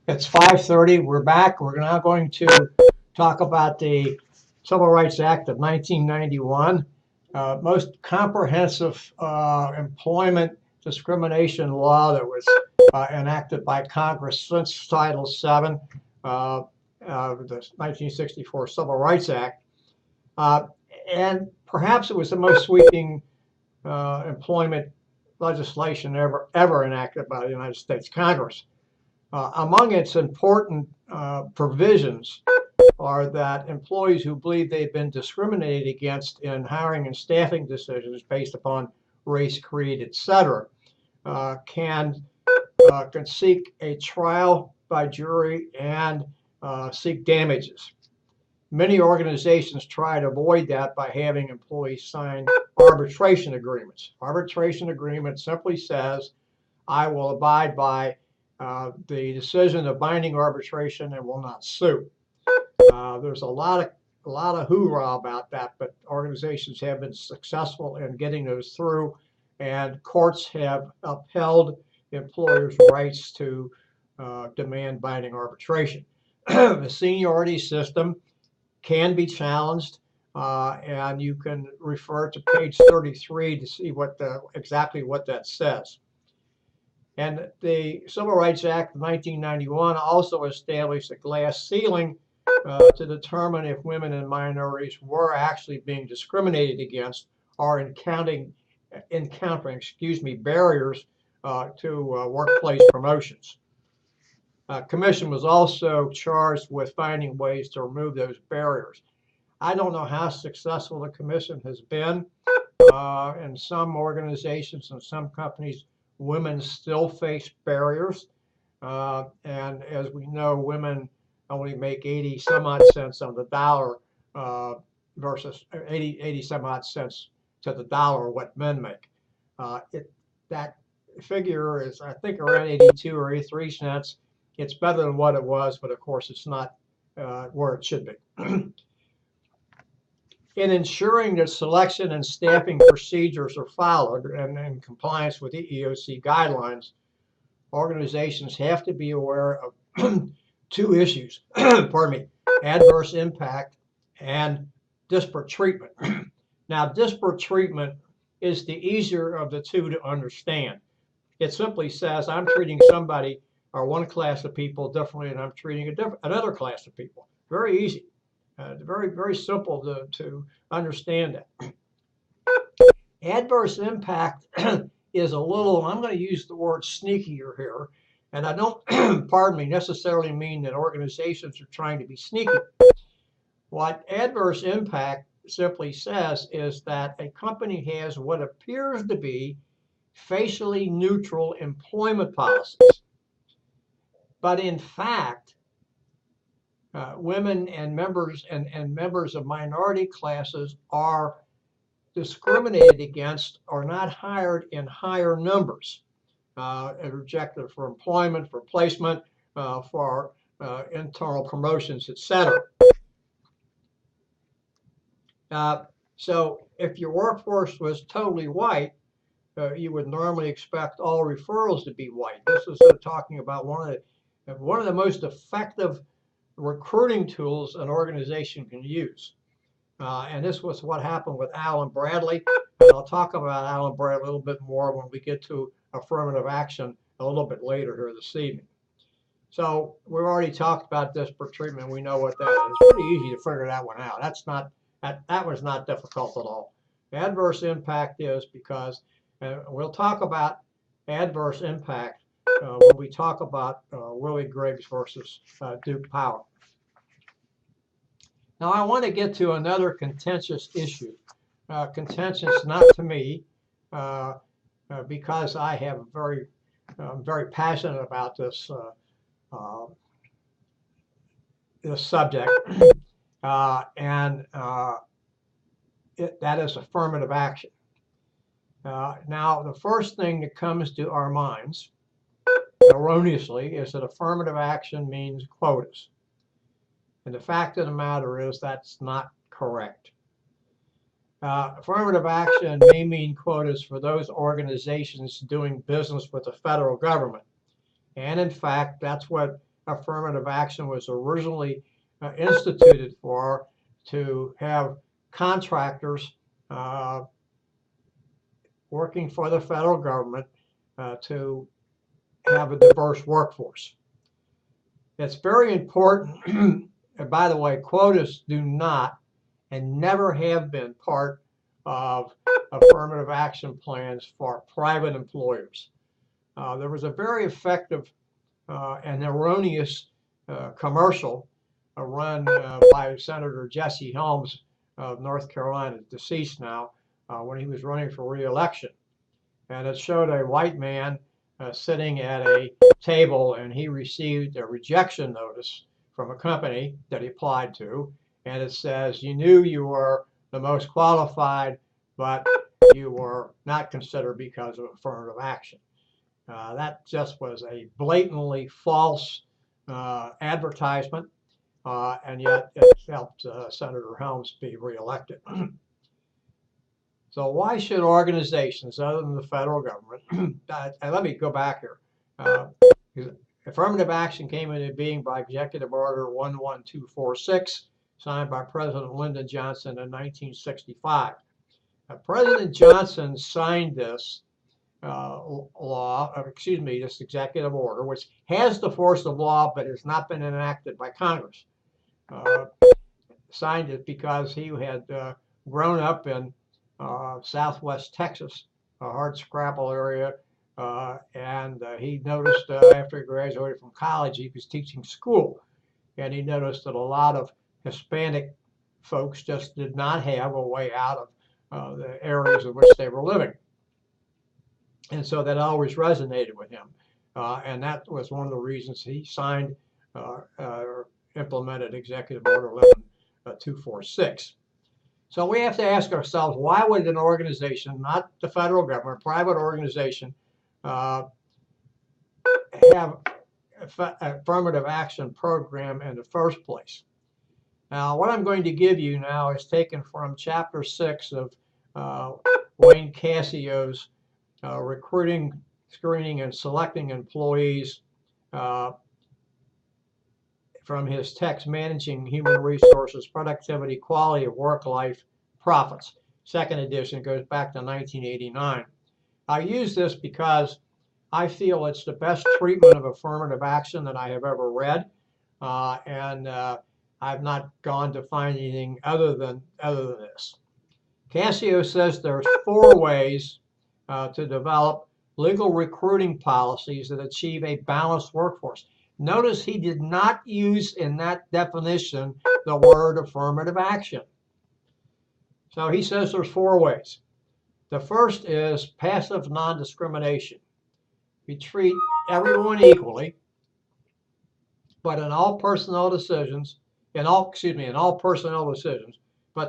It's 5:30. We're back. We're now going to talk about the Civil Rights Act of 1991, most comprehensive employment discrimination law that was enacted by Congress since Title VII, the 1964 Civil Rights Act. And perhaps it was the most sweeping employment legislation ever enacted by the United States Congress. Among its important provisions are that employees who believe they've been discriminated against in hiring and staffing decisions based upon race, creed, etc., can seek a trial by jury and seek damages. Many organizations try to avoid that by having employees sign arbitration agreements. Arbitration agreement simply says, I will abide by the decision of binding arbitration and will not sue. There's a lot of hoorah about that, but organizations have been successful in getting those through, and courts have upheld employers' rights to demand binding arbitration. The seniority system can be challenged, and you can refer to page 33 to see exactly what that says. And the Civil Rights Act of 1991 also established a glass ceiling to determine if women and minorities were actually being discriminated against or encountering barriers to workplace promotions. Commission was also charged with finding ways to remove those barriers. I don't know how successful the commission has been. In some organizations and some companies, women still face barriers. And as we know, women only make 80 some odd cents on the dollar versus 80 some odd cents to the dollar what men make. That figure is, I think, around 82 or 83 cents. It's better than what it was, but of course it's not where it should be. In ensuring that selection and staffing procedures are followed and in compliance with the EEOC guidelines, organizations have to be aware of two issues, pardon me, adverse impact and disparate treatment. Now, disparate treatment is the easier of the two to understand. It simply says I'm treating somebody one class of people differently and I'm treating another class of people. Very easy. Very, very simple to understand that. Adverse impact is a little, I'm going to use the word sneakier here, and I don't, pardon me, necessarily mean that organizations are trying to be sneaky. What adverse impact simply says is that a company has what appears to be facially neutral employment policies, but in fact, women and members of minority classes are discriminated against or not hired in higher numbers and rejected for employment, for placement, for internal promotions, etc. So if your workforce was totally white, you would normally expect all referrals to be white. This is talking about one of the most effective recruiting tools an organization can use. And this was what happened with Allen Bradley. And I'll talk about Allen Bradley a little bit more when we get to affirmative action a little bit later here this evening. So we've already talked about disparate treatment. We know what that is. It's pretty easy to figure that one out. That was not difficult at all. Adverse impact is because we'll talk about adverse impact when we talk about Willie Griggs versus Duke Power. Now, I want to get to another contentious issue. Contentious not to me, because I have very passionate about this this subject, and that is affirmative action. Now, the first thing that comes to our minds, erroneously, is that affirmative action means quotas. And the fact of the matter is that's not correct. Affirmative action may mean quotas for those organizations doing business with the federal government. And in fact, that's what affirmative action was originally instituted for, to have contractors working for the federal government to have a diverse workforce. It's very important. And by the way, quotas do not and never have been part of affirmative action plans for private employers. There was a very effective and erroneous commercial run by Senator Jesse Helms of North Carolina, deceased now, when he was running for re-election. And it showed a white man sitting at a table, and he received a rejection notice from a company that he applied to, and it says, you knew you were the most qualified, but you were not considered because of affirmative action. That just was a blatantly false advertisement, and yet it helped Senator Helms be reelected. So why should organizations other than the federal government, and let me go back here, affirmative action came into being by Executive Order 11246, signed by President Lyndon Johnson in 1965. President Johnson signed this this executive order, which has the force of law but has not been enacted by Congress. Signed it because he had grown up in Southwest Texas, a hardscrabble area, and he noticed after he graduated from college, he was teaching school, and he noticed that a lot of Hispanic folks just did not have a way out of the areas in which they were living. And so that always resonated with him. And that was one of the reasons he signed or implemented Executive Order 11246. So we have to ask ourselves, why would an organization, not the federal government, a private organization, have an affirmative action program in the first place? Now, what I'm going to give you now is taken from Chapter 6 of Wayne Cassio's Recruiting, Screening, and Selecting Employees, from his text, Managing Human Resources, Productivity, Quality of Work Life, Profits. Second edition goes back to 1989. I use this because I feel it's the best treatment of affirmative action that I have ever read, and I've not gone to find anything other than this. Cassio says there's 4 ways to develop legal recruiting policies that achieve a balanced workforce. Notice he did not use in that definition the word affirmative action. So he says there's 4 ways. The first is passive non-discrimination. We treat everyone equally, but in all personnel decisions, but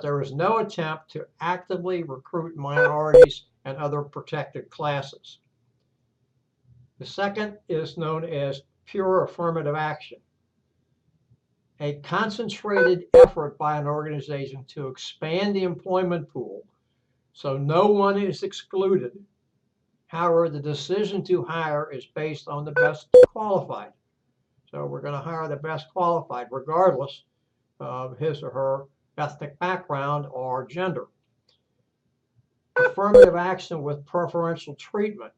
there is no attempt to actively recruit minorities and other protected classes. The second is known as pure affirmative action, a concentrated effort by an organization to expand the employment pool so no one is excluded. However, the decision to hire is based on the best qualified. So we're going to hire the best qualified regardless of his or her ethnic background or gender. Affirmative action with preferential treatment.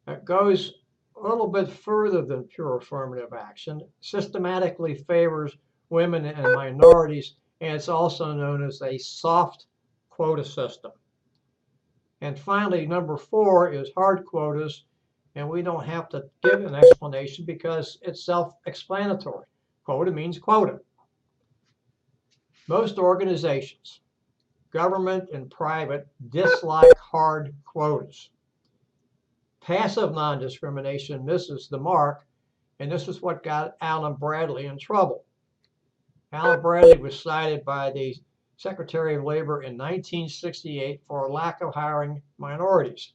It goes a little bit further than pure affirmative action, systematically favors women and minorities, and it's also known as a soft quota system. And finally, number 4 is hard quotas, and we don't have to give an explanation because it's self-explanatory. Quota means quota. Most organizations, government and private, dislike hard quotas. Passive non-discrimination misses the mark, and this is what got Alan Bradley in trouble. Alan Bradley was cited by the Secretary of Labor in 1968 for a lack of hiring minorities.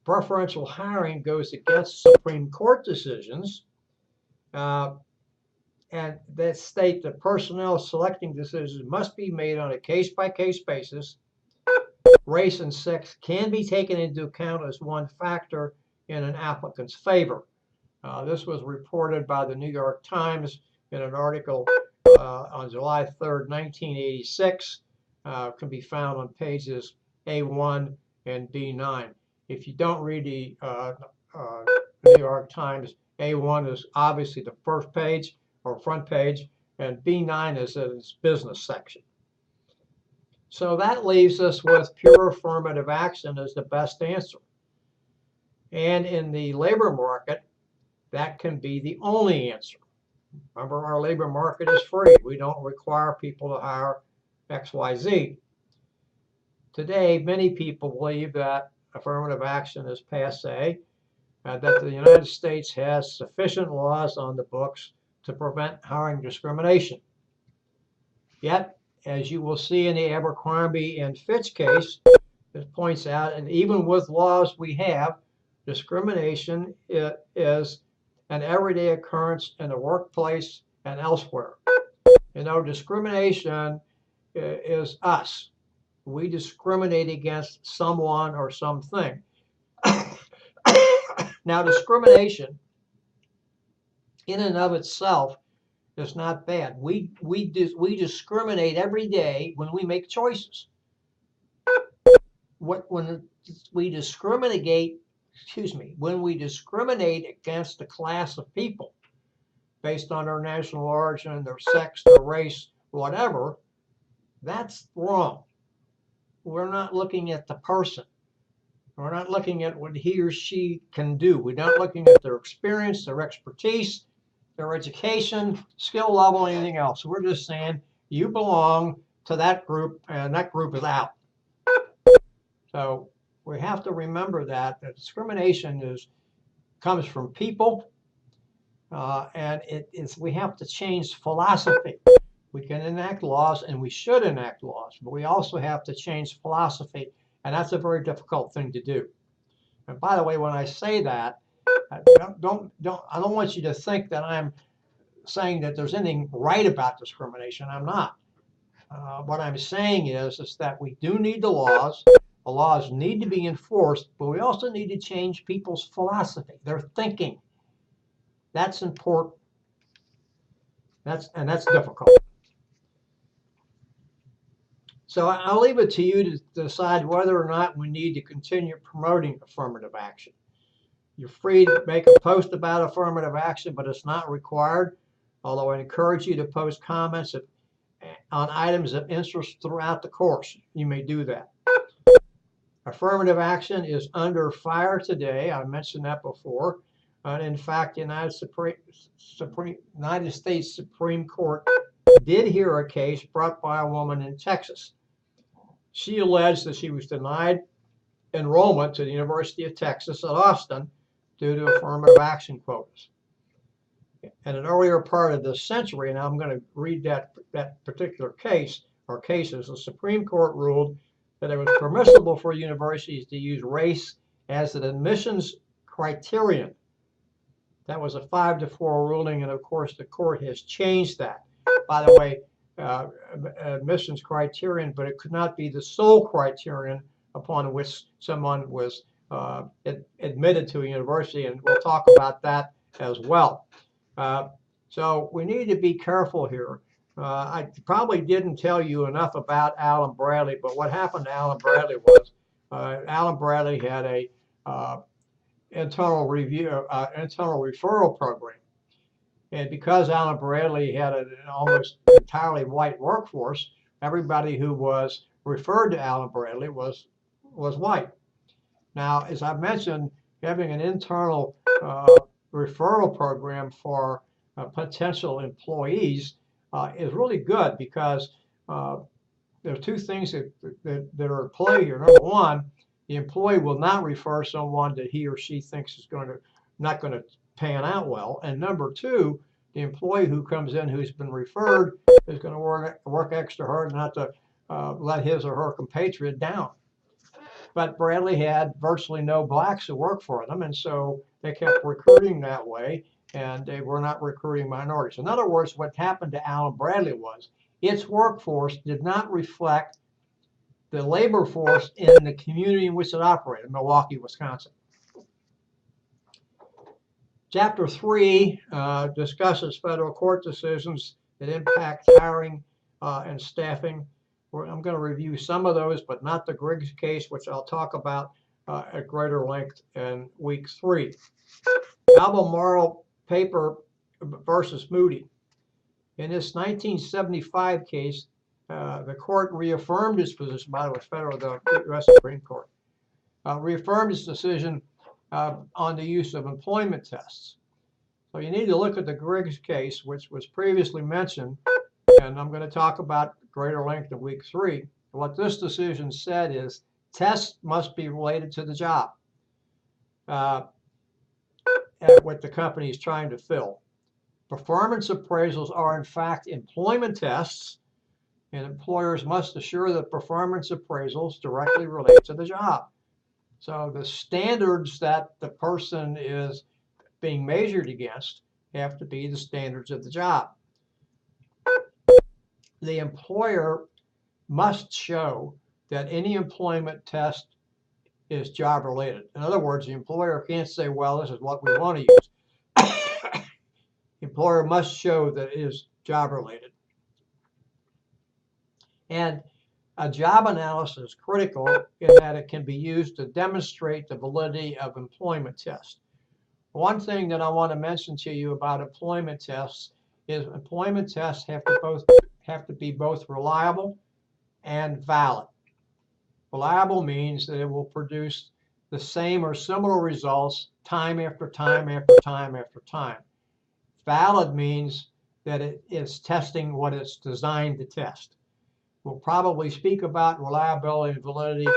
Preferential hiring goes against Supreme Court decisions, and that state that personnel selecting decisions must be made on a case-by-case basis. Race and sex can be taken into account as one factor in an applicant's favor. This was reported by the New York Times in an article on July 3rd, 1986. Can be found on pages A1 and B9. If you don't read the New York Times, A1 is obviously the first page or front page, and B9 is its business section. So that leaves us with pure affirmative action as the best answer. And in the labor market, that can be the only answer. Remember, our labor market is free. We don't require people to hire XYZ. Today, many people believe that affirmative action is passé, that the United States has sufficient laws on the books to prevent hiring discrimination. Yet, as you will see in the Abercrombie and Fitch case, it points out, and even with laws we have, discrimination is an everyday occurrence in the workplace and elsewhere. You know, discrimination is us. We discriminate against someone or something. Now, discrimination in and of itself is not bad. We discriminate every day when we make choices. When we discriminate against a class of people based on their national origin, their sex, their race, whatever, that's wrong. We're not looking at the person. We're not looking at what he or she can do. We're not looking at their experience, their expertise, their education, skill level, anything else. We're just saying you belong to that group and that group is out. So we have to remember that discrimination comes from people, and we have to change philosophy. We can enact laws, and we should enact laws, but we also have to change philosophy, and that's a very difficult thing to do. And by the way, when I say that, I don't want you to think that I'm saying that there's anything right about discrimination. I'm not. What I'm saying is that we do need the laws. The laws need to be enforced, but we also need to change people's philosophy, their thinking. That's important. That's difficult. So I'll leave it to you to decide whether or not we need to continue promoting affirmative action. You're free to make a post about affirmative action, but it's not required, although I encourage you to post comments on items of interest throughout the course. You may do that. Affirmative action is under fire today. I mentioned that before. And in fact, the United States Supreme Court did hear a case brought by a woman in Texas. She alleged that she was denied enrollment to the University of Texas at Austin due to affirmative action quotas. At an earlier part of this century, and I'm going to read that particular case or cases, the Supreme Court ruled that it was permissible for universities to use race as an admissions criterion. That was a 5-4 ruling, and of course the court has changed that. By the way, admissions criterion, but it could not be the sole criterion upon which someone was admitted to a university, and we'll talk about that as well. So we need to be careful here. I probably didn't tell you enough about Allen Bradley, but what happened to Allen Bradley was Allen Bradley had a internal referral program. And because Allen Bradley had an almost entirely white workforce, everybody who was referred to Allen Bradley was white. Now, as I mentioned, having an internal referral program for potential employees is really good, because there are two things that are at play here. Number one, the employee will not refer someone that he or she thinks is not going to pan out well. And number two, the employee who comes in who's been referred is going to work extra hard not to let his or her compatriot down. But Bradley had virtually no blacks who worked for them, and so they kept recruiting that way, and they were not recruiting minorities. In other words, what happened to Allen Bradley was its workforce did not reflect the labor force in the community in which it operated, Milwaukee, Wisconsin. Chapter 3 discusses federal court decisions that impact hiring and staffing. I'm going to review some of those, but not the Griggs case, which I'll talk about at greater length in week 3. Albemarle paper versus Moody. In this 1975 case, the court reaffirmed its position, by the way, the U.S. Supreme Court, reaffirmed its decision on the use of employment tests. So you need to look at the Griggs case, which was previously mentioned, and I'm going to talk about greater length in week 3. What this decision said is tests must be related to the job what the company is trying to fill. Performance appraisals are in fact employment tests, and employers must assure that performance appraisals directly relate to the job. So the standards that the person is being measured against have to be the standards of the job. The employer must show that any employment test is job related. In other words, the employer can't say, well, this is what we want to use. The employer must show that it is job related. And a job analysis is critical in that it can be used to demonstrate the validity of employment tests. One thing that I want to mention to you about employment tests is employment tests have to be both reliable and valid. Reliable means that it will produce the same or similar results time after time after time after time. Valid means that it is testing what it's designed to test. We'll probably speak about reliability and validity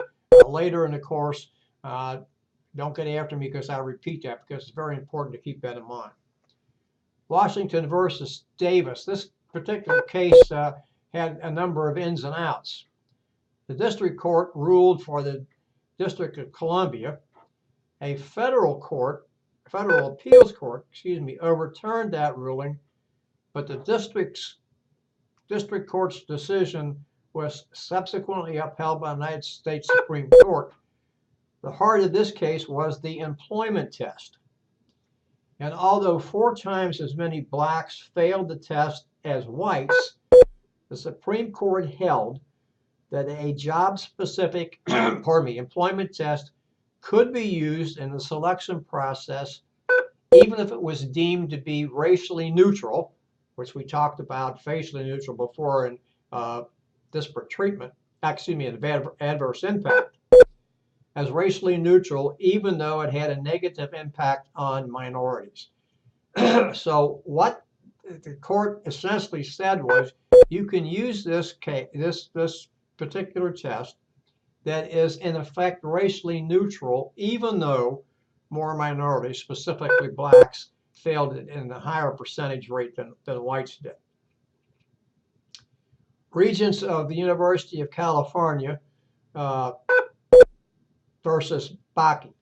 later in the course. Don't get after me because I repeat that, because it's very important to keep that in mind. Washington versus Davis. This particular case had a number of ins and outs. The district court ruled for the District of Columbia. A federal appeals court, overturned that ruling, but the district court's decision was subsequently upheld by the United States Supreme Court. The heart of this case was the employment test. And although 4 times as many blacks failed the test as whites, the Supreme Court held that a job-specific employment test could be used in the selection process, even if it was deemed to be racially neutral, which we talked about facially neutral before in disparate treatment, adverse impact, as racially neutral, even though it had a negative impact on minorities. So what the court essentially said was, you can use this particular test that is in effect racially neutral, even though more minorities, specifically blacks, failed in a higher percentage rate than whites did. Regents of the University of California versus Bakke.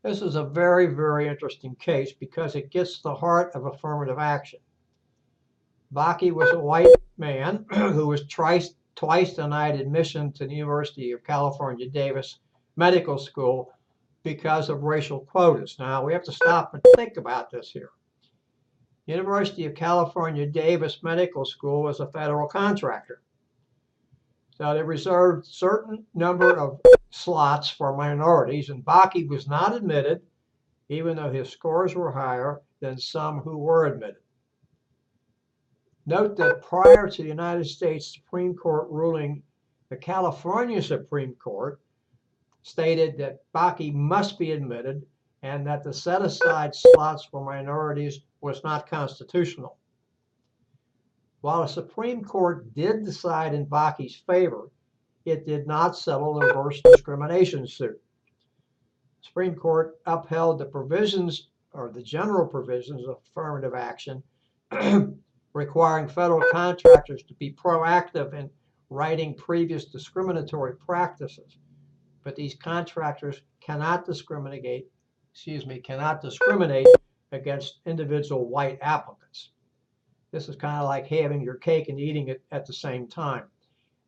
This is a very, very interesting case because it gets to the heart of affirmative action. Bakke was a white man who was twice denied admission to the University of California, Davis Medical School because of racial quotas. Now, we have to stop and think about this here. University of California, Davis Medical School was a federal contractor. So they reserved certain number of slots for minorities, and Bakke was not admitted, even though his scores were higher than some who were admitted. Note that prior to the United States Supreme Court ruling, the California Supreme Court stated that Bakke must be admitted and that the set-aside slots for minorities was not constitutional. While the Supreme Court did decide in Bakke's favor, it did not settle the reverse discrimination suit. The Supreme Court upheld the provisions, or the general provisions, of affirmative action requiring federal contractors to be proactive in righting previous discriminatory practices. But these contractors cannot discriminate against individual white applicants. This is kind of like having your cake and eating it at the same time.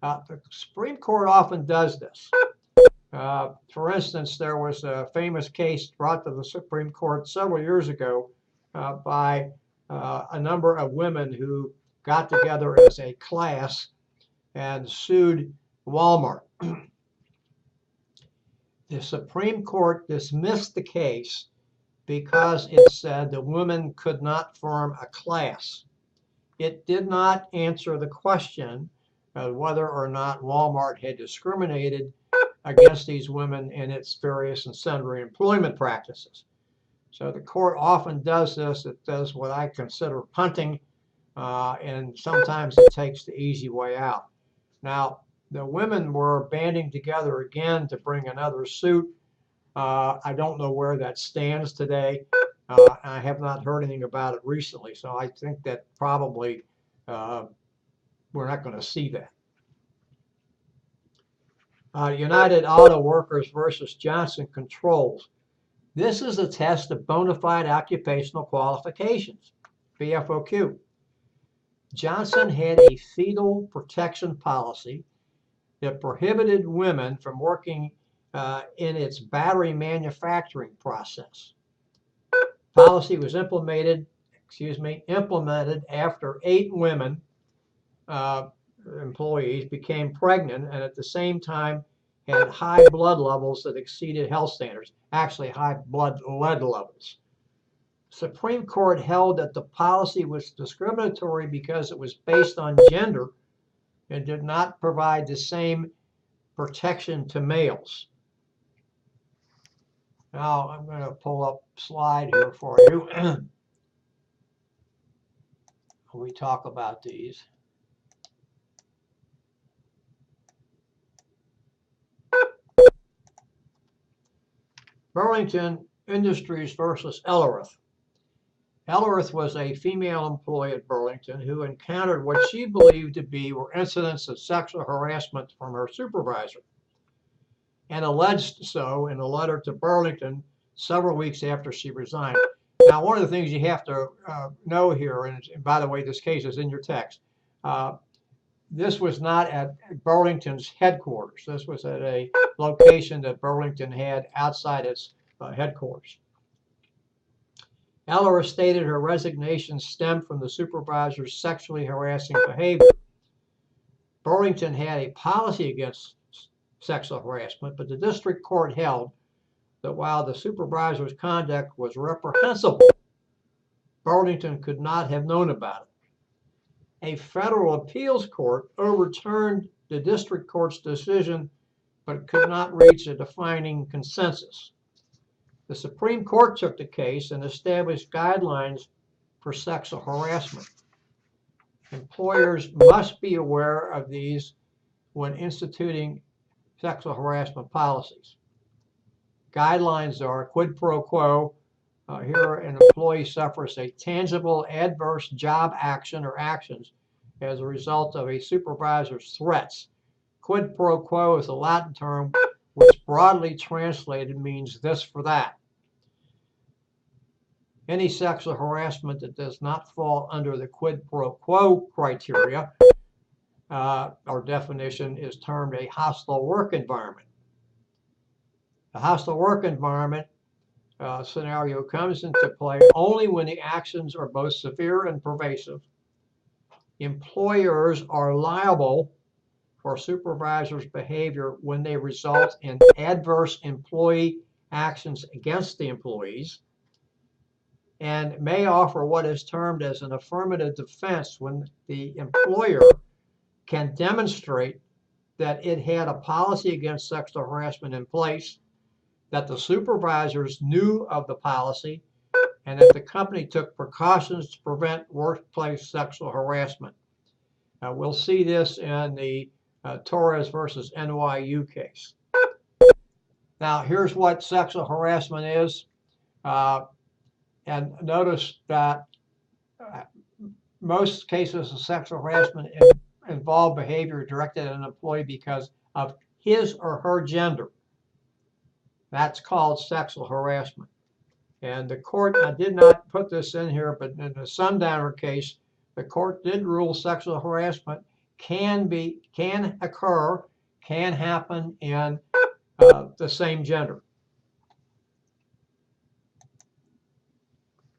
The Supreme Court often does this. For instance, there was a famous case brought to the Supreme Court several years ago by a number of women who got together as a class and sued Walmart. The Supreme Court dismissed the case because it said the women could not form a class. It did not answer the question of whether or not Walmart had discriminated against these women in its various and sundry employment practices. So the court often does this. It does what I consider punting, and sometimes it takes the easy way out. Now, the women were banding together again to bring another suit. I don't know where that stands today. I have not heard anything about it recently, so I think that probably we're not going to see that. United Auto Workers versus Johnson Controls. This is a test of bona fide occupational qualifications, BFOQ. Johnson had a fetal protection policy that prohibited women from working in its battery manufacturing process. Policy was implemented after 8 women employees became pregnant and at the same time had high blood levels that exceeded health standards, actually high blood lead levels. Supreme Court held that the policy was discriminatory because it was based on gender and did not provide the same protection to males. Now I'm going to pull up a slide here for you. We talk about these. Burlington Industries versus Ellerith. Ellerith was a female employee at Burlington who encountered what she believed to be were incidents of sexual harassment from her supervisor, and alleged so in a letter to Burlington several weeks after she resigned. Now, one of the things you have to know here, and by the way, this case is in your text, this was not at Burlington's headquarters. This was at a location that Burlington had outside its headquarters. Ellerith stated her resignation stemmed from the supervisor's sexually harassing behavior. Burlington had a policy against sexual harassment, but the district court held that while the supervisor's conduct was reprehensible, Burlington could not have known about it. A federal appeals court overturned the district court's decision, but could not reach a defining consensus. The Supreme Court took the case and established guidelines for sexual harassment. Employers must be aware of these when instituting sexual harassment policies. Guidelines are quid pro quo. Here, an employee suffers a tangible adverse job action or actions as a result of a supervisor's threats. Quid pro quo is a Latin term which broadly translated means this for that. Any sexual harassment that does not fall under the quid pro quo criteria or definition is termed a hostile work environment. The hostile work environment scenario comes into play only when the actions are both severe and pervasive. Employers are liable for supervisors' behavior when they result in adverse employee actions against the employees, and may offer what is termed as an affirmative defense when the employer can demonstrate that it had a policy against sexual harassment in place, that the supervisors knew of the policy, and that the company took precautions to prevent workplace sexual harassment. We'll see this in the Torres versus NYU case. Now, here's what sexual harassment is. And notice that most cases of sexual harassment involve behavior directed at an employee because of his or her gender. That's called sexual harassment. And the court, I did not put this in here, but in the Sundowner case, the court did rule sexual harassment can occur, can happen in the same gender.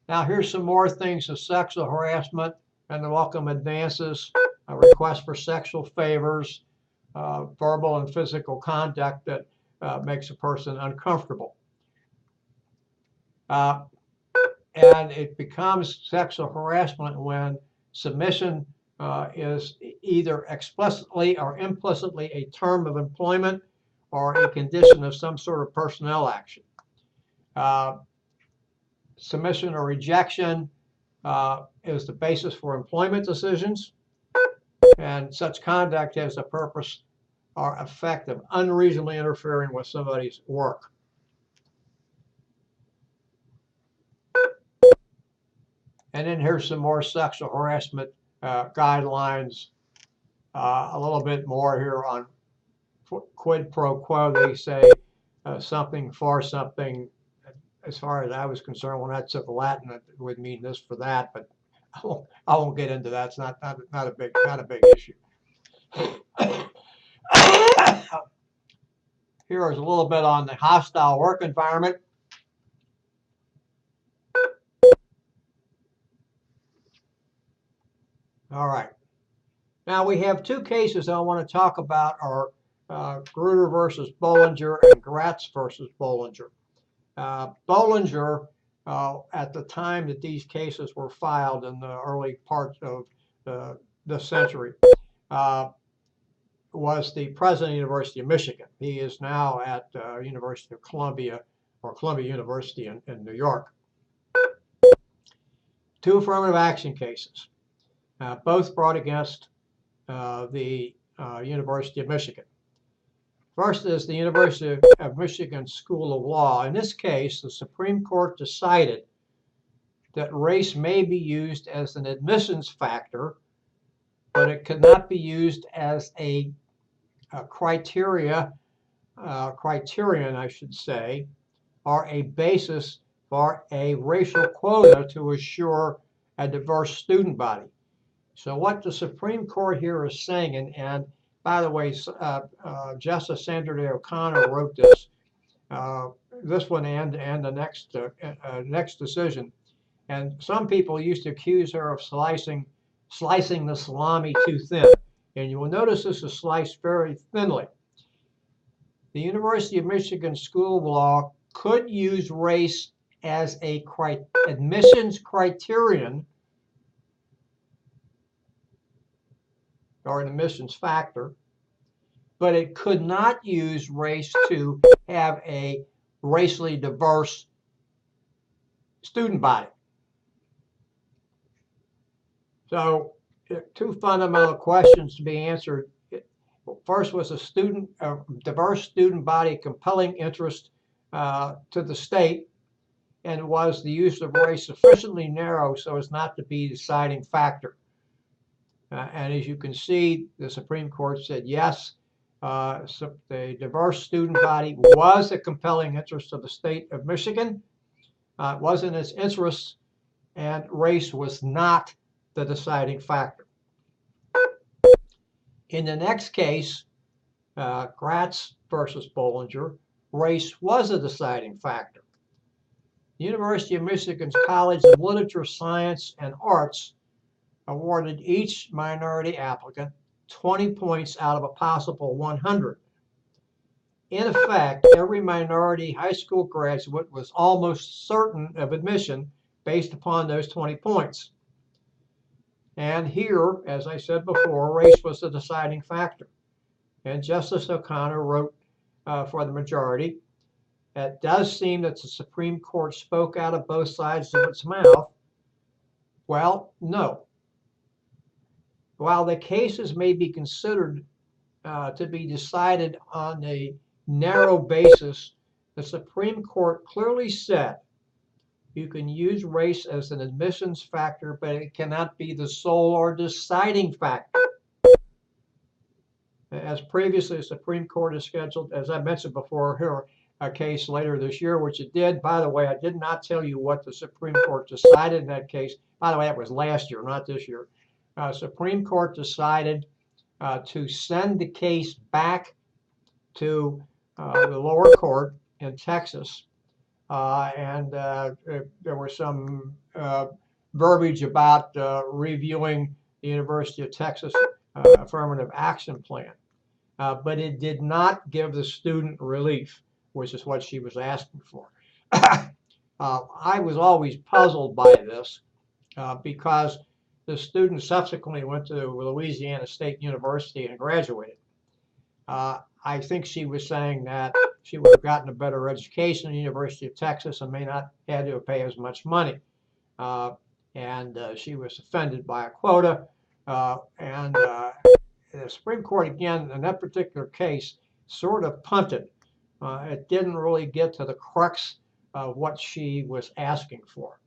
Now, here's some more things of sexual harassment and the welcome advances, a request for sexual favors, verbal and physical conduct that makes a person uncomfortable. And it becomes sexual harassment when submission is either explicitly or implicitly a term of employment or a condition of some sort of personnel action. Submission or rejection is the basis for employment decisions, and such conduct has the purpose or effect of unreasonably interfering with somebody's work. And then here's some more sexual harassment guidelines, a little bit more here on quid pro quo. They say something for something. As far as I was concerned, when I took Latin, it would mean this for that, but I won't get into that. It's not a big issue. Here is a little bit on the hostile work environment. All right. Now we have two cases I want to talk about are Grutter versus Bollinger and Gratz versus Bollinger. Bollinger, at the time that these cases were filed in the early part of this century, was the president of the University of Michigan. He is now at University of Columbia, or Columbia University in New York. Two affirmative action cases, both brought against the University of Michigan. First is the University of Michigan School of Law. In this case, the Supreme Court decided that race may be used as an admissions factor, but it could not be used as a criterion, I should say, or a basis for a racial quota to assure a diverse student body. So what the Supreme Court here is saying, and by the way, Justice Sandra Day O'Connor wrote this one and the next decision. And some people used to accuse her of slicing the salami too thin. And you will notice this is sliced very thinly. The University of Michigan School of Law could use race as a admissions criterion or an admissions factor, but it could not use race to have a racially diverse student body. So, two fundamental questions to be answered. First, was a diverse student body a compelling interest to the state? And was the use of race sufficiently narrow so as not to be a deciding factor? And as you can see, the Supreme Court said yes, so the diverse student body was a compelling interest of the state of Michigan. It was in its interests, and race was not the deciding factor. In the next case, Gratz versus Bollinger, race was a deciding factor. The University of Michigan's College of Literature, Science, and Arts awarded each minority applicant 20 points out of a possible 100. In effect, every minority high school graduate was almost certain of admission based upon those 20 points. And here, as I said before, race was the deciding factor. And Justice O'Connor wrote for the majority, it does seem that the Supreme Court spoke out of both sides of its mouth. Well, no. While the cases may be considered to be decided on a narrow basis, the Supreme Court clearly said you can use race as an admissions factor, but it cannot be the sole or deciding factor. As previously, the Supreme Court has scheduled, as I mentioned before, here a case later this year, which it did. By the way, I did not tell you what the Supreme Court decided in that case. By the way, that was last year, not this year. Supreme Court decided to send the case back to the lower court in Texas. And there was some verbiage about reviewing the University of Texas affirmative action plan. But it did not give the student relief, which is what she was asking for. I was always puzzled by this because the student subsequently went to Louisiana State University and graduated. I think she was saying that she would have gotten a better education at the University of Texas and may not have had to pay as much money. And she was offended by a quota. And the Supreme Court, again, in that particular case, sort of punted. It didn't really get to the crux of what she was asking for.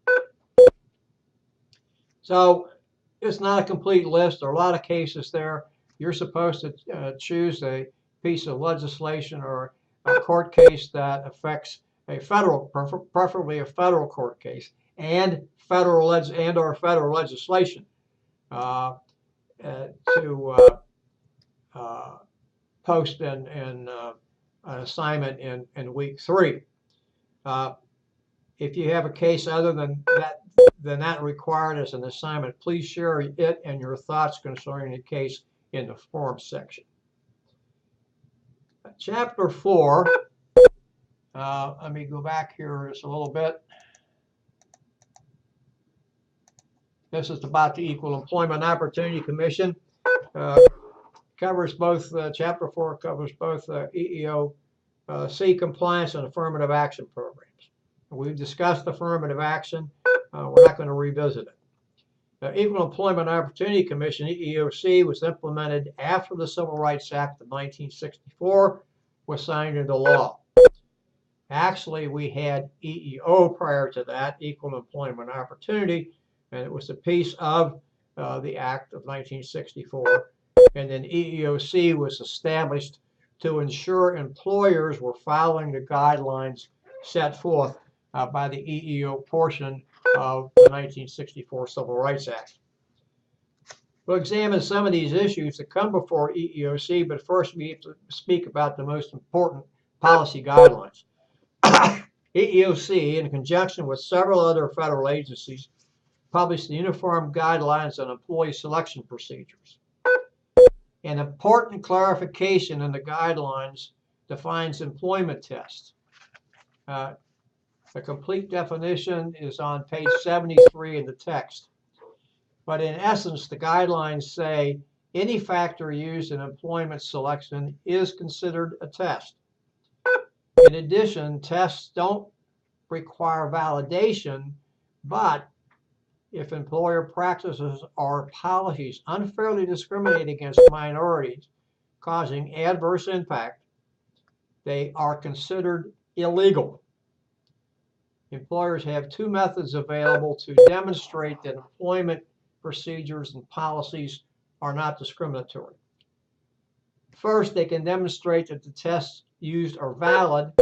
So it's not a complete list. There are a lot of cases there. You're supposed to choose a piece of legislation or a court case that affects a federal, preferably a federal court case, and federal legislation to post an assignment in week 3. If you have a case other than that required as an assignment, please share it and your thoughts concerning the case in the forum section. Chapter 4, let me go back here just a little bit. This is about the Equal Employment Opportunity Commission. Covers both, Chapter 4 covers both EEOC compliance and affirmative action programs. We've discussed affirmative action. We're not going to revisit it. The Equal Employment Opportunity Commission, EEOC, was implemented after the Civil Rights Act of 1964 was signed into law. Actually, we had EEO prior to that, Equal Employment Opportunity, and it was a piece of the Act of 1964. And then EEOC was established to ensure employers were following the guidelines set forth by the EEO portion of the 1964 Civil Rights Act. We'll examine some of these issues that come before EEOC, but first we have to speak about the most important policy guidelines. EEOC, in conjunction with several other federal agencies, published the Uniform Guidelines on Employee Selection Procedures. An important clarification in the guidelines defines employment test. The complete definition is on page 73 in the text. But in essence, the guidelines say any factor used in employment selection is considered a test. In addition, tests don't require validation, but if employer practices or policies unfairly discriminate against minorities, causing adverse impact, they are considered illegal. Employers have two methods available to demonstrate that employment procedures and policies are not discriminatory. First, they can demonstrate that the tests used are valid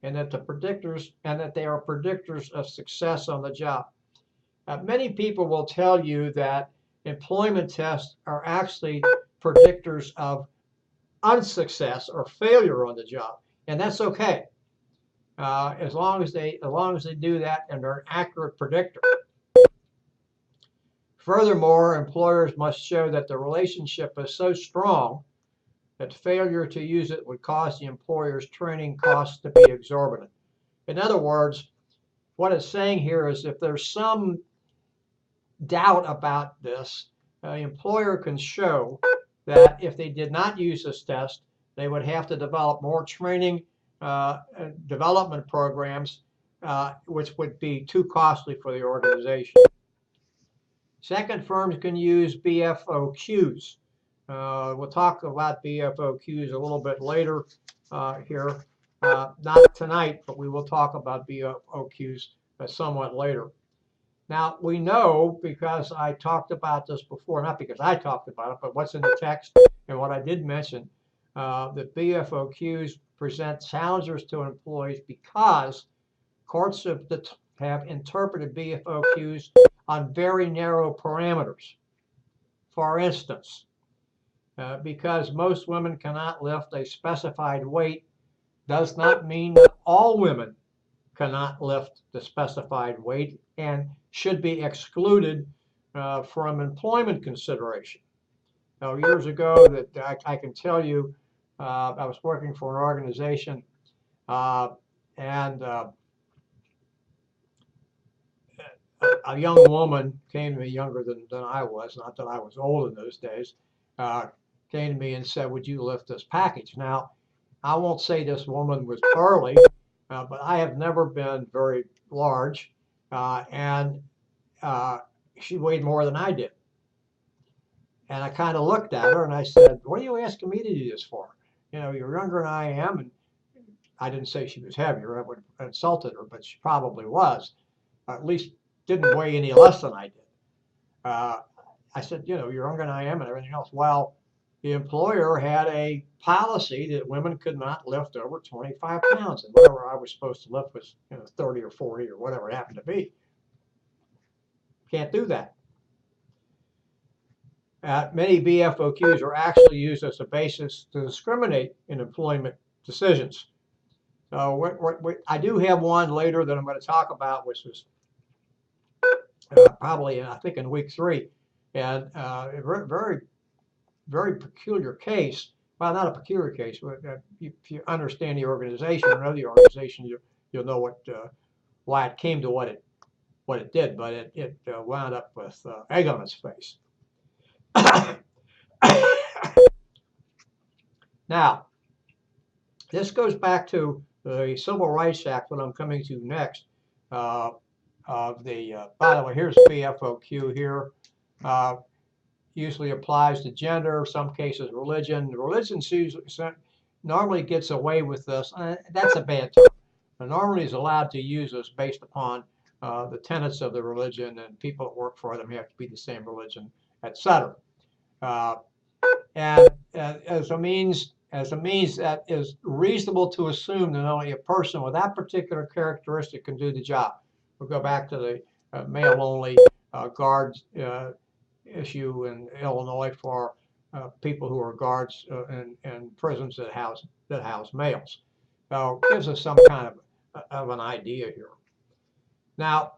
and that they are predictors of success on the job. Many people will tell you that employment tests are actually predictors of unsuccess or failure on the job, and that's okay. As long as they do that and they're an accurate predictor. Furthermore, employers must show that the relationship is so strong that failure to use it would cause the employer's training costs to be exorbitant. In other words, what it's saying here is if there's some doubt about this, the employer can show that if they did not use this test, they would have to develop more training development programs, which would be too costly for the organization. Second, firms can use BFOQs. We'll talk about BFOQs a little bit later here. Not tonight, but we will talk about BFOQs somewhat later. Now, we know, because I talked about this before, not because I talked about it, but what's in the text and what I did mention, that BFOQs present challenges to employees because courts have interpreted BFOQs on very narrow parameters. For instance, because most women cannot lift a specified weight does not mean that all women cannot lift the specified weight and should be excluded from employment consideration. Now, years ago, that I can tell you, I was working for an organization, and a young woman came to me, younger than I was, not that I was old in those days, came to me and said, "Would you lift this package?" Now, I won't say this woman was burly, but I have never been very large, and she weighed more than I did. And I kind of looked at her and I said, "What are you asking me to do this for? You know, you're younger than I am." And I didn't say she was heavier. I would have insulted her, but she probably was. At least didn't weigh any less than I did. I said, "You know, you're younger than I am and everything else." Well, the employer had a policy that women could not lift over 25 pounds, and whatever I was supposed to lift was 30 or 40 or whatever it happened to be. Can't do that. Many BFOQs are actually used as a basis to discriminate in employment decisions. So I do have one later that I'm going to talk about, which is probably, I think, in week 3. And a very, very peculiar case. Well, not a peculiar case, but if you understand the organization or know the organization, you'll know why it came to what it did. But it wound up with egg on its face. Now, this goes back to the Civil Rights Act, what I'm coming to next. By the way, here's BFOQ here. Usually applies to gender, some cases religion. Religion normally gets away with this. That's a bad term. Normally is allowed to use this based upon the tenets of the religion, and people that work for them have to be the same religion, etc. And as a means that is reasonable to assume that only a person with that particular characteristic can do the job. We'll go back to the male-only guards issue in Illinois for people who are guards in prisons that house males. So it gives us some kind of an idea here. Now,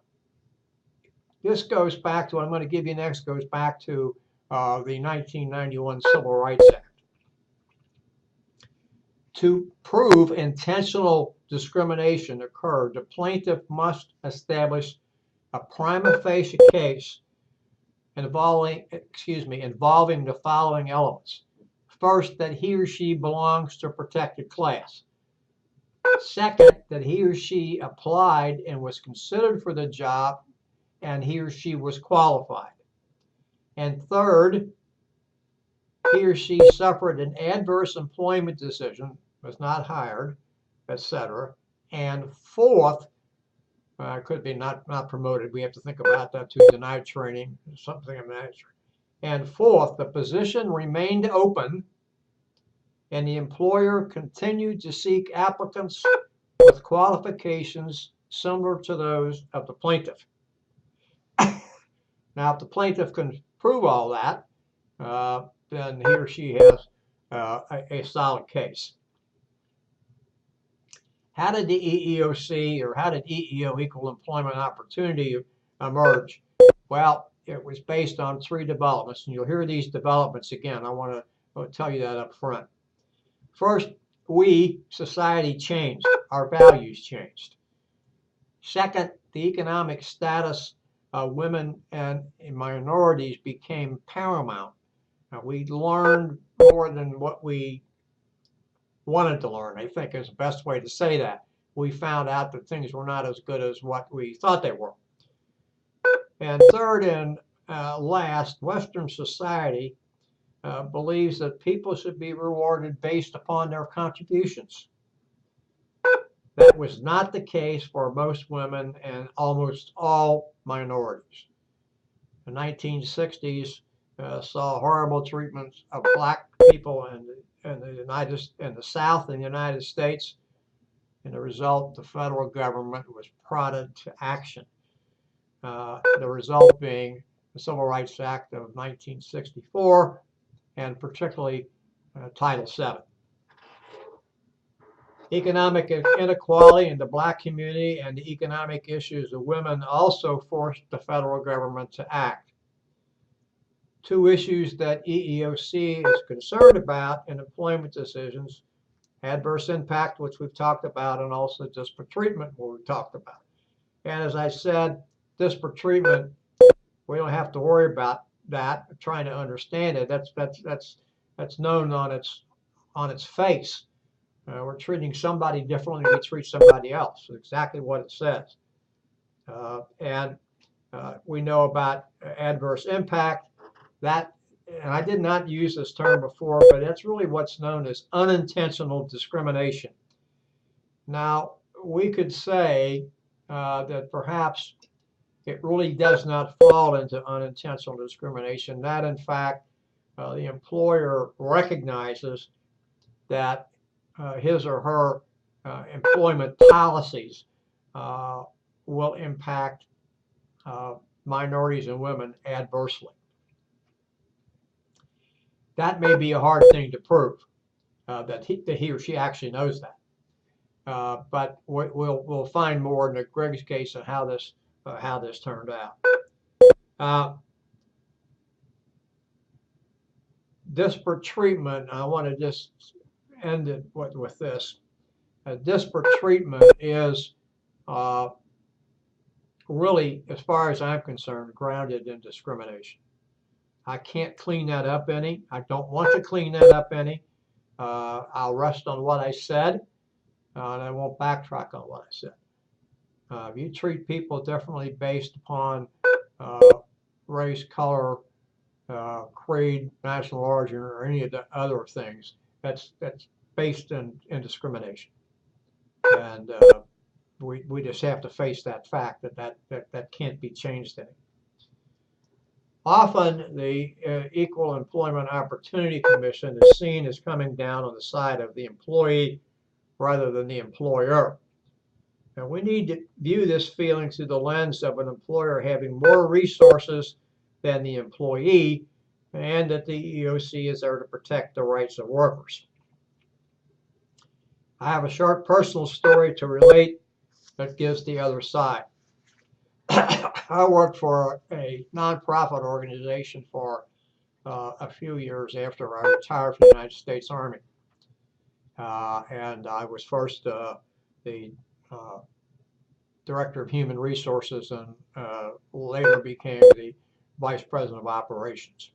this goes back to what I'm going to give you next. Goes back to the 1991 Civil Rights Act. To prove intentional discrimination occurred, the plaintiff must establish a prima facie case involving the following elements. First, that he or she belongs to a protected class. Second, that he or she applied and was considered for the job and he or she was qualified. And third, he or she suffered an adverse employment decision, was not hired, etc. And fourth, could be not promoted. We have to think about that too. Denied training, something of that nature. And fourth, the position remained open and the employer continued to seek applicants with qualifications similar to those of the plaintiff. Now, if the plaintiff can prove all that, then he or she has a solid case. How did the EEOC, or how did EEO, Equal Employment Opportunity, emerge? Well, it was based on three developments, and you'll hear these developments again. I want to tell you that up front. First, we, society, changed. Our values changed. Second, the economic status of women and minorities became paramount. We learned more than what we wanted to learn, I think is the best way to say that. We found out that things were not as good as what we thought they were. And third and last, Western society believes that people should be rewarded based upon their contributions. That was not the case for most women and almost all minorities. The 1960s saw horrible treatments of black people in the South in the United States. And the result, the federal government was prodded to action. The result being the Civil Rights Act of 1964, and particularly Title VII. Economic inequality in the black community and the economic issues of women also forced the federal government to act. Two issues that EEOC is concerned about in employment decisions: adverse impact, which we've talked about, and also disparate treatment, what we've talked about. And as I said, disparate treatment, we don't have to worry about that, trying to understand it. That's known on its face. We're treating somebody differently than we treat somebody else. It's exactly what it says. And we know about adverse impact. That, and I did not use this term before, but that's really what's known as unintentional discrimination. Now, we could say that perhaps it really does not fall into unintentional discrimination, that in fact the employer recognizes that his or her employment policies will impact minorities and women adversely. That may be a hard thing to prove, that he or she actually knows that. But we'll find more in Greg's case on how this turned out. Disparate treatment, I want to just end it with this. Disparate treatment is really, as far as I'm concerned, grounded in discrimination. I can't clean that up any. I don't want to clean that up any. I'll rest on what I said, and I won't backtrack on what I said. If you treat people differently based upon race, color, creed, national origin, or any of the other things, that's based in discrimination. And we just have to face that fact that can't be changed any. Often the Equal Employment Opportunity Commission is seen as coming down on the side of the employee rather than the employer. And we need to view this feeling through the lens of an employer having more resources than the employee, and that the EEOC is there to protect the rights of workers. I have a short personal story to relate that gives the other side. I worked for a nonprofit organization for a few years after I retired from the United States Army. and I was first the Director of Human Resources and later became the Vice President of Operations.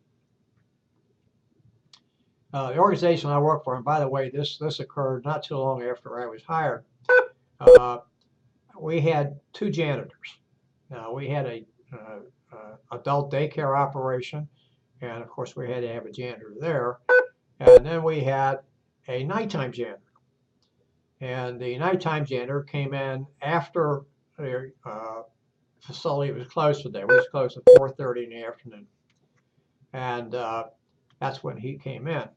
The organization I work for, and by the way, this occurred not too long after I was hired. We had two janitors. We had a adult daycare operation, and of course we had to have a janitor there. And then we had a nighttime janitor. And the nighttime janitor came in after the facility was closed for the day. We was closed at 4:30 in the afternoon. And that's when he came in.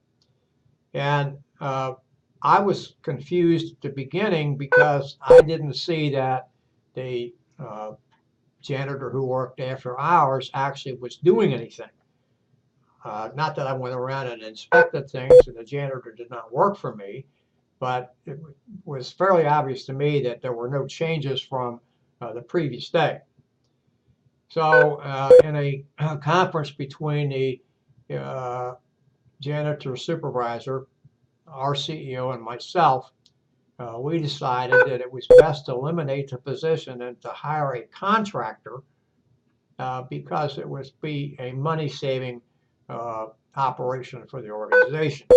And I was confused at the beginning because I didn't see that the janitor who worked after hours actually was doing anything. Not that I went around and inspected things, and the janitor did not work for me, but it was fairly obvious to me that there were no changes from the previous day. So in a conference between the janitor supervisor, our CEO, and myself, we decided that it was best to eliminate the position and to hire a contractor because it would be a money-saving operation for the organization.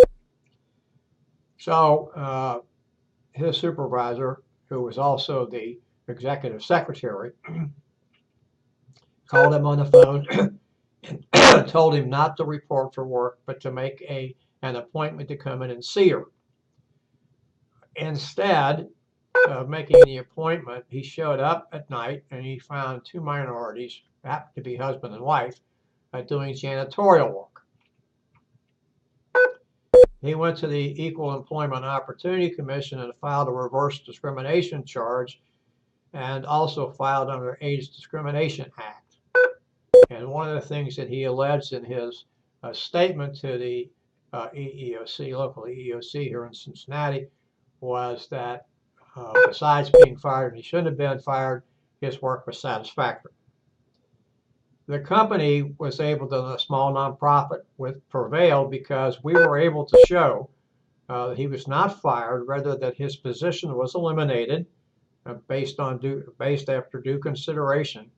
So his supervisor, who was also the executive secretary, called him on the phone and told him not to report for work, but to make an appointment to come in and see her. Instead of making the appointment, he showed up at night and he found two minorities, happened to be husband and wife, doing janitorial work. He went to the Equal Employment Opportunity Commission and filed a reverse discrimination charge and also filed under AIDS Discrimination Act. And one of the things that he alleged in his statement to the EEOC, local EEOC here in Cincinnati, was that besides being fired, and he shouldn't have been fired, his work was satisfactory. The company was able to, a small nonprofit, prevail because we were able to show that he was not fired, rather that his position was eliminated based after due consideration,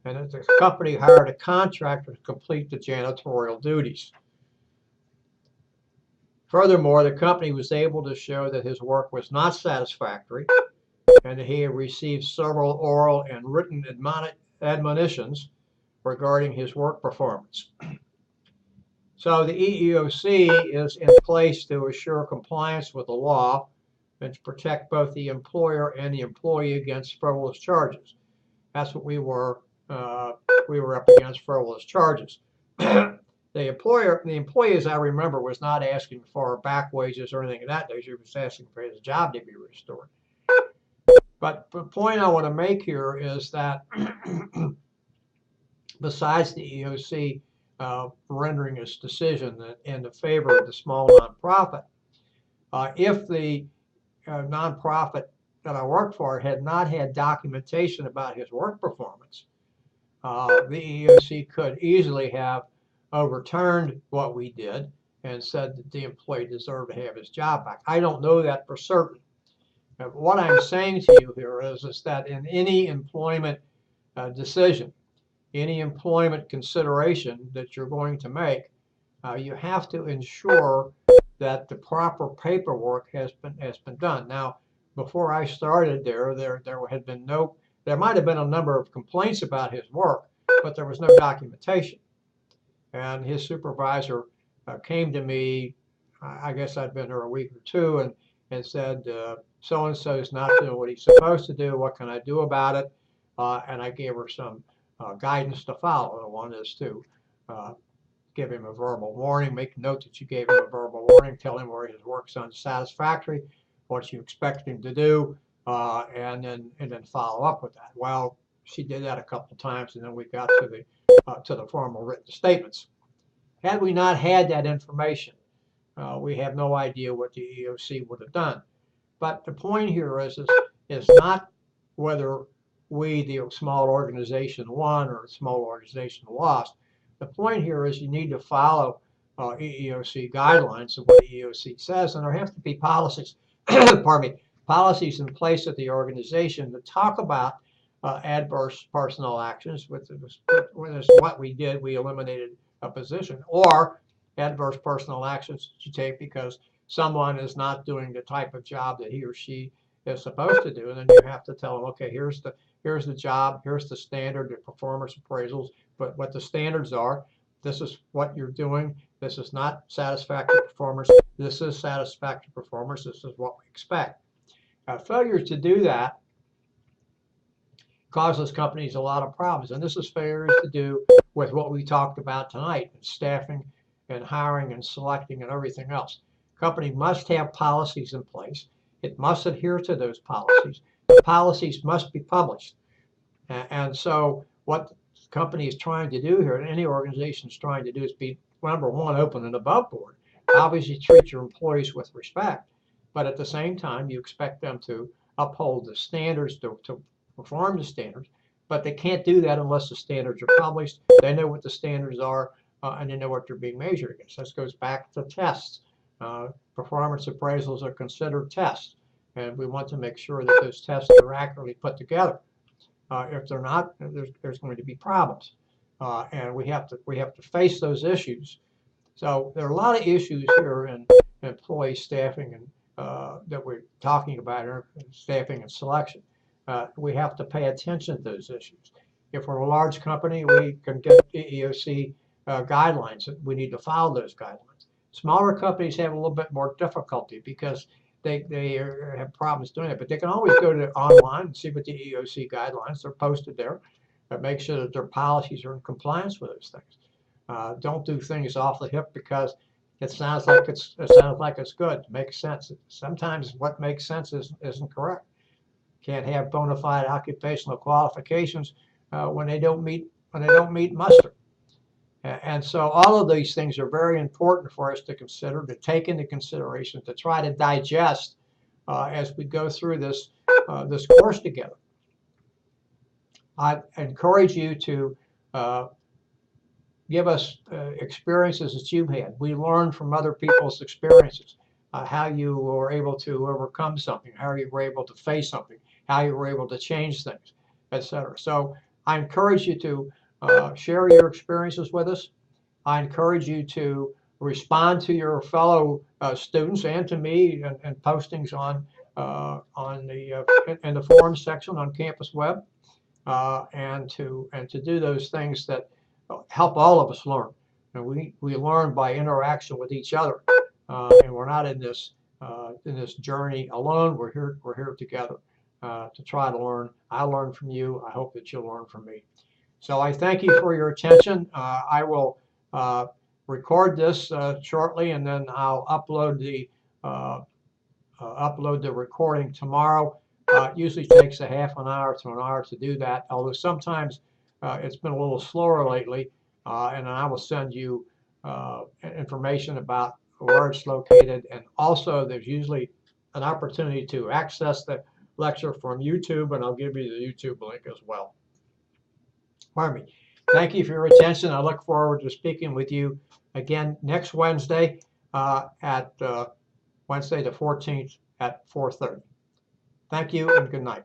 and that the company hired a contractor to complete the janitorial duties. Furthermore, the company was able to show that his work was not satisfactory and that he had received several oral and written admonitions regarding his work performance. So the EEOC is in place to assure compliance with the law and to protect both the employer and the employee against frivolous charges. That's what we were up against, frivolous charges. The employee, as I remember, was not asking for back wages or anything of that nature. He was asking for his job to be restored. But the point I want to make here is that besides the EEOC rendering its decision in the favor of the small nonprofit, if the nonprofit that I worked for had not had documentation about his work performance, the EEOC could easily have overturned what we did and said that the employee deserved to have his job back. I don't know that for certain. What I'm saying to you here is that in any employment decision, any employment consideration that you're going to make, you have to ensure that the proper paperwork has been done. Now, before I started there had been there might have been a number of complaints about his work, but there was no documentation. And his supervisor came to me, I guess I'd been there a week or two, and said, so-and-so is not doing what he's supposed to do. What can I do about it? And I gave her some guidance to follow. One is to give him a verbal warning, make note that you gave him a verbal warning, tell him where his work's unsatisfactory, what you expect him to do, and then follow up with that. Well, she did that a couple of times, and then we got to the formal written statements. Had we not had that information, we have no idea what the EEOC would have done. But the point here is not whether we, the small organization, won or the small organization lost. The point here is you need to follow EEOC guidelines of what EEOC says, and there have to be policies, pardon me, policies in place at the organization that talk about adverse personnel actions, which is what we did. We eliminated a position, or adverse personnel actions that you take because someone is not doing the type of job that he or she is supposed to do, and then you have to tell them, okay, here's the job, here's the standard, the performance appraisals, but what the standards are. This is what you're doing. This is not satisfactory performance. This is satisfactory performance. This is what we expect. Failure to do that causes companies a lot of problems, and this is failures to do with what we talked about tonight: staffing and hiring and selecting and everything else. Company must have policies in place. It must adhere to those policies. The policies must be published. And so what the company is trying to do here, and any organization is trying to do, is be, number one, open and above board. Obviously, treat your employees with respect, but at the same time, you expect them to uphold the standards, to perform the standards, but they can't do that unless the standards are published. They know what the standards are, and they know what they're being measured against. This goes back to tests. Performance appraisals are considered tests, and we want to make sure that those tests are accurately put together. If they're not, there's going to be problems, and we have to face those issues. So there are a lot of issues here in employee staffing and that we're talking about here, staffing and selection. We have to pay attention to those issues. If we're a large company, we can get EEOC guidelines. We need to follow those guidelines. Smaller companies have a little bit more difficulty because they have problems doing it, but they can always go to online and see what the EEOC guidelines are posted there, but make sure that their policies are in compliance with those things. Don't do things off the hip because it sounds like it's good. It makes sense. Sometimes what makes sense isn't correct. Can't have bona fide occupational qualifications when they don't meet muster. And so all of these things are very important for us to consider, to take into consideration, to try to digest as we go through this course together. I encourage you to give us experiences that you've had. We learn from other people's experiences, how you were able to overcome something, how you were able to face something, how you were able to change things, etc. So I encourage you to share your experiences with us. I encourage you to respond to your fellow students and to me and postings in the forum section on Campus Web, and to do those things that help all of us learn. And we learn by interaction with each other, and we're not in this journey alone. We're here together to try to learn. I learn from you. I hope that you'll learn from me. So I thank you for your attention. I will record this shortly, and then I'll upload the recording tomorrow. It usually takes a half an hour to an hour to do that, although sometimes it's been a little slower lately, and I will send you information about where it's located, and also there's usually an opportunity to access the lecture from YouTube, and I'll give you the YouTube link as well. Pardon me. Thank you for your attention. I look forward to speaking with you again next Wednesday at Wednesday the 14th at 4:30. Thank you and good night.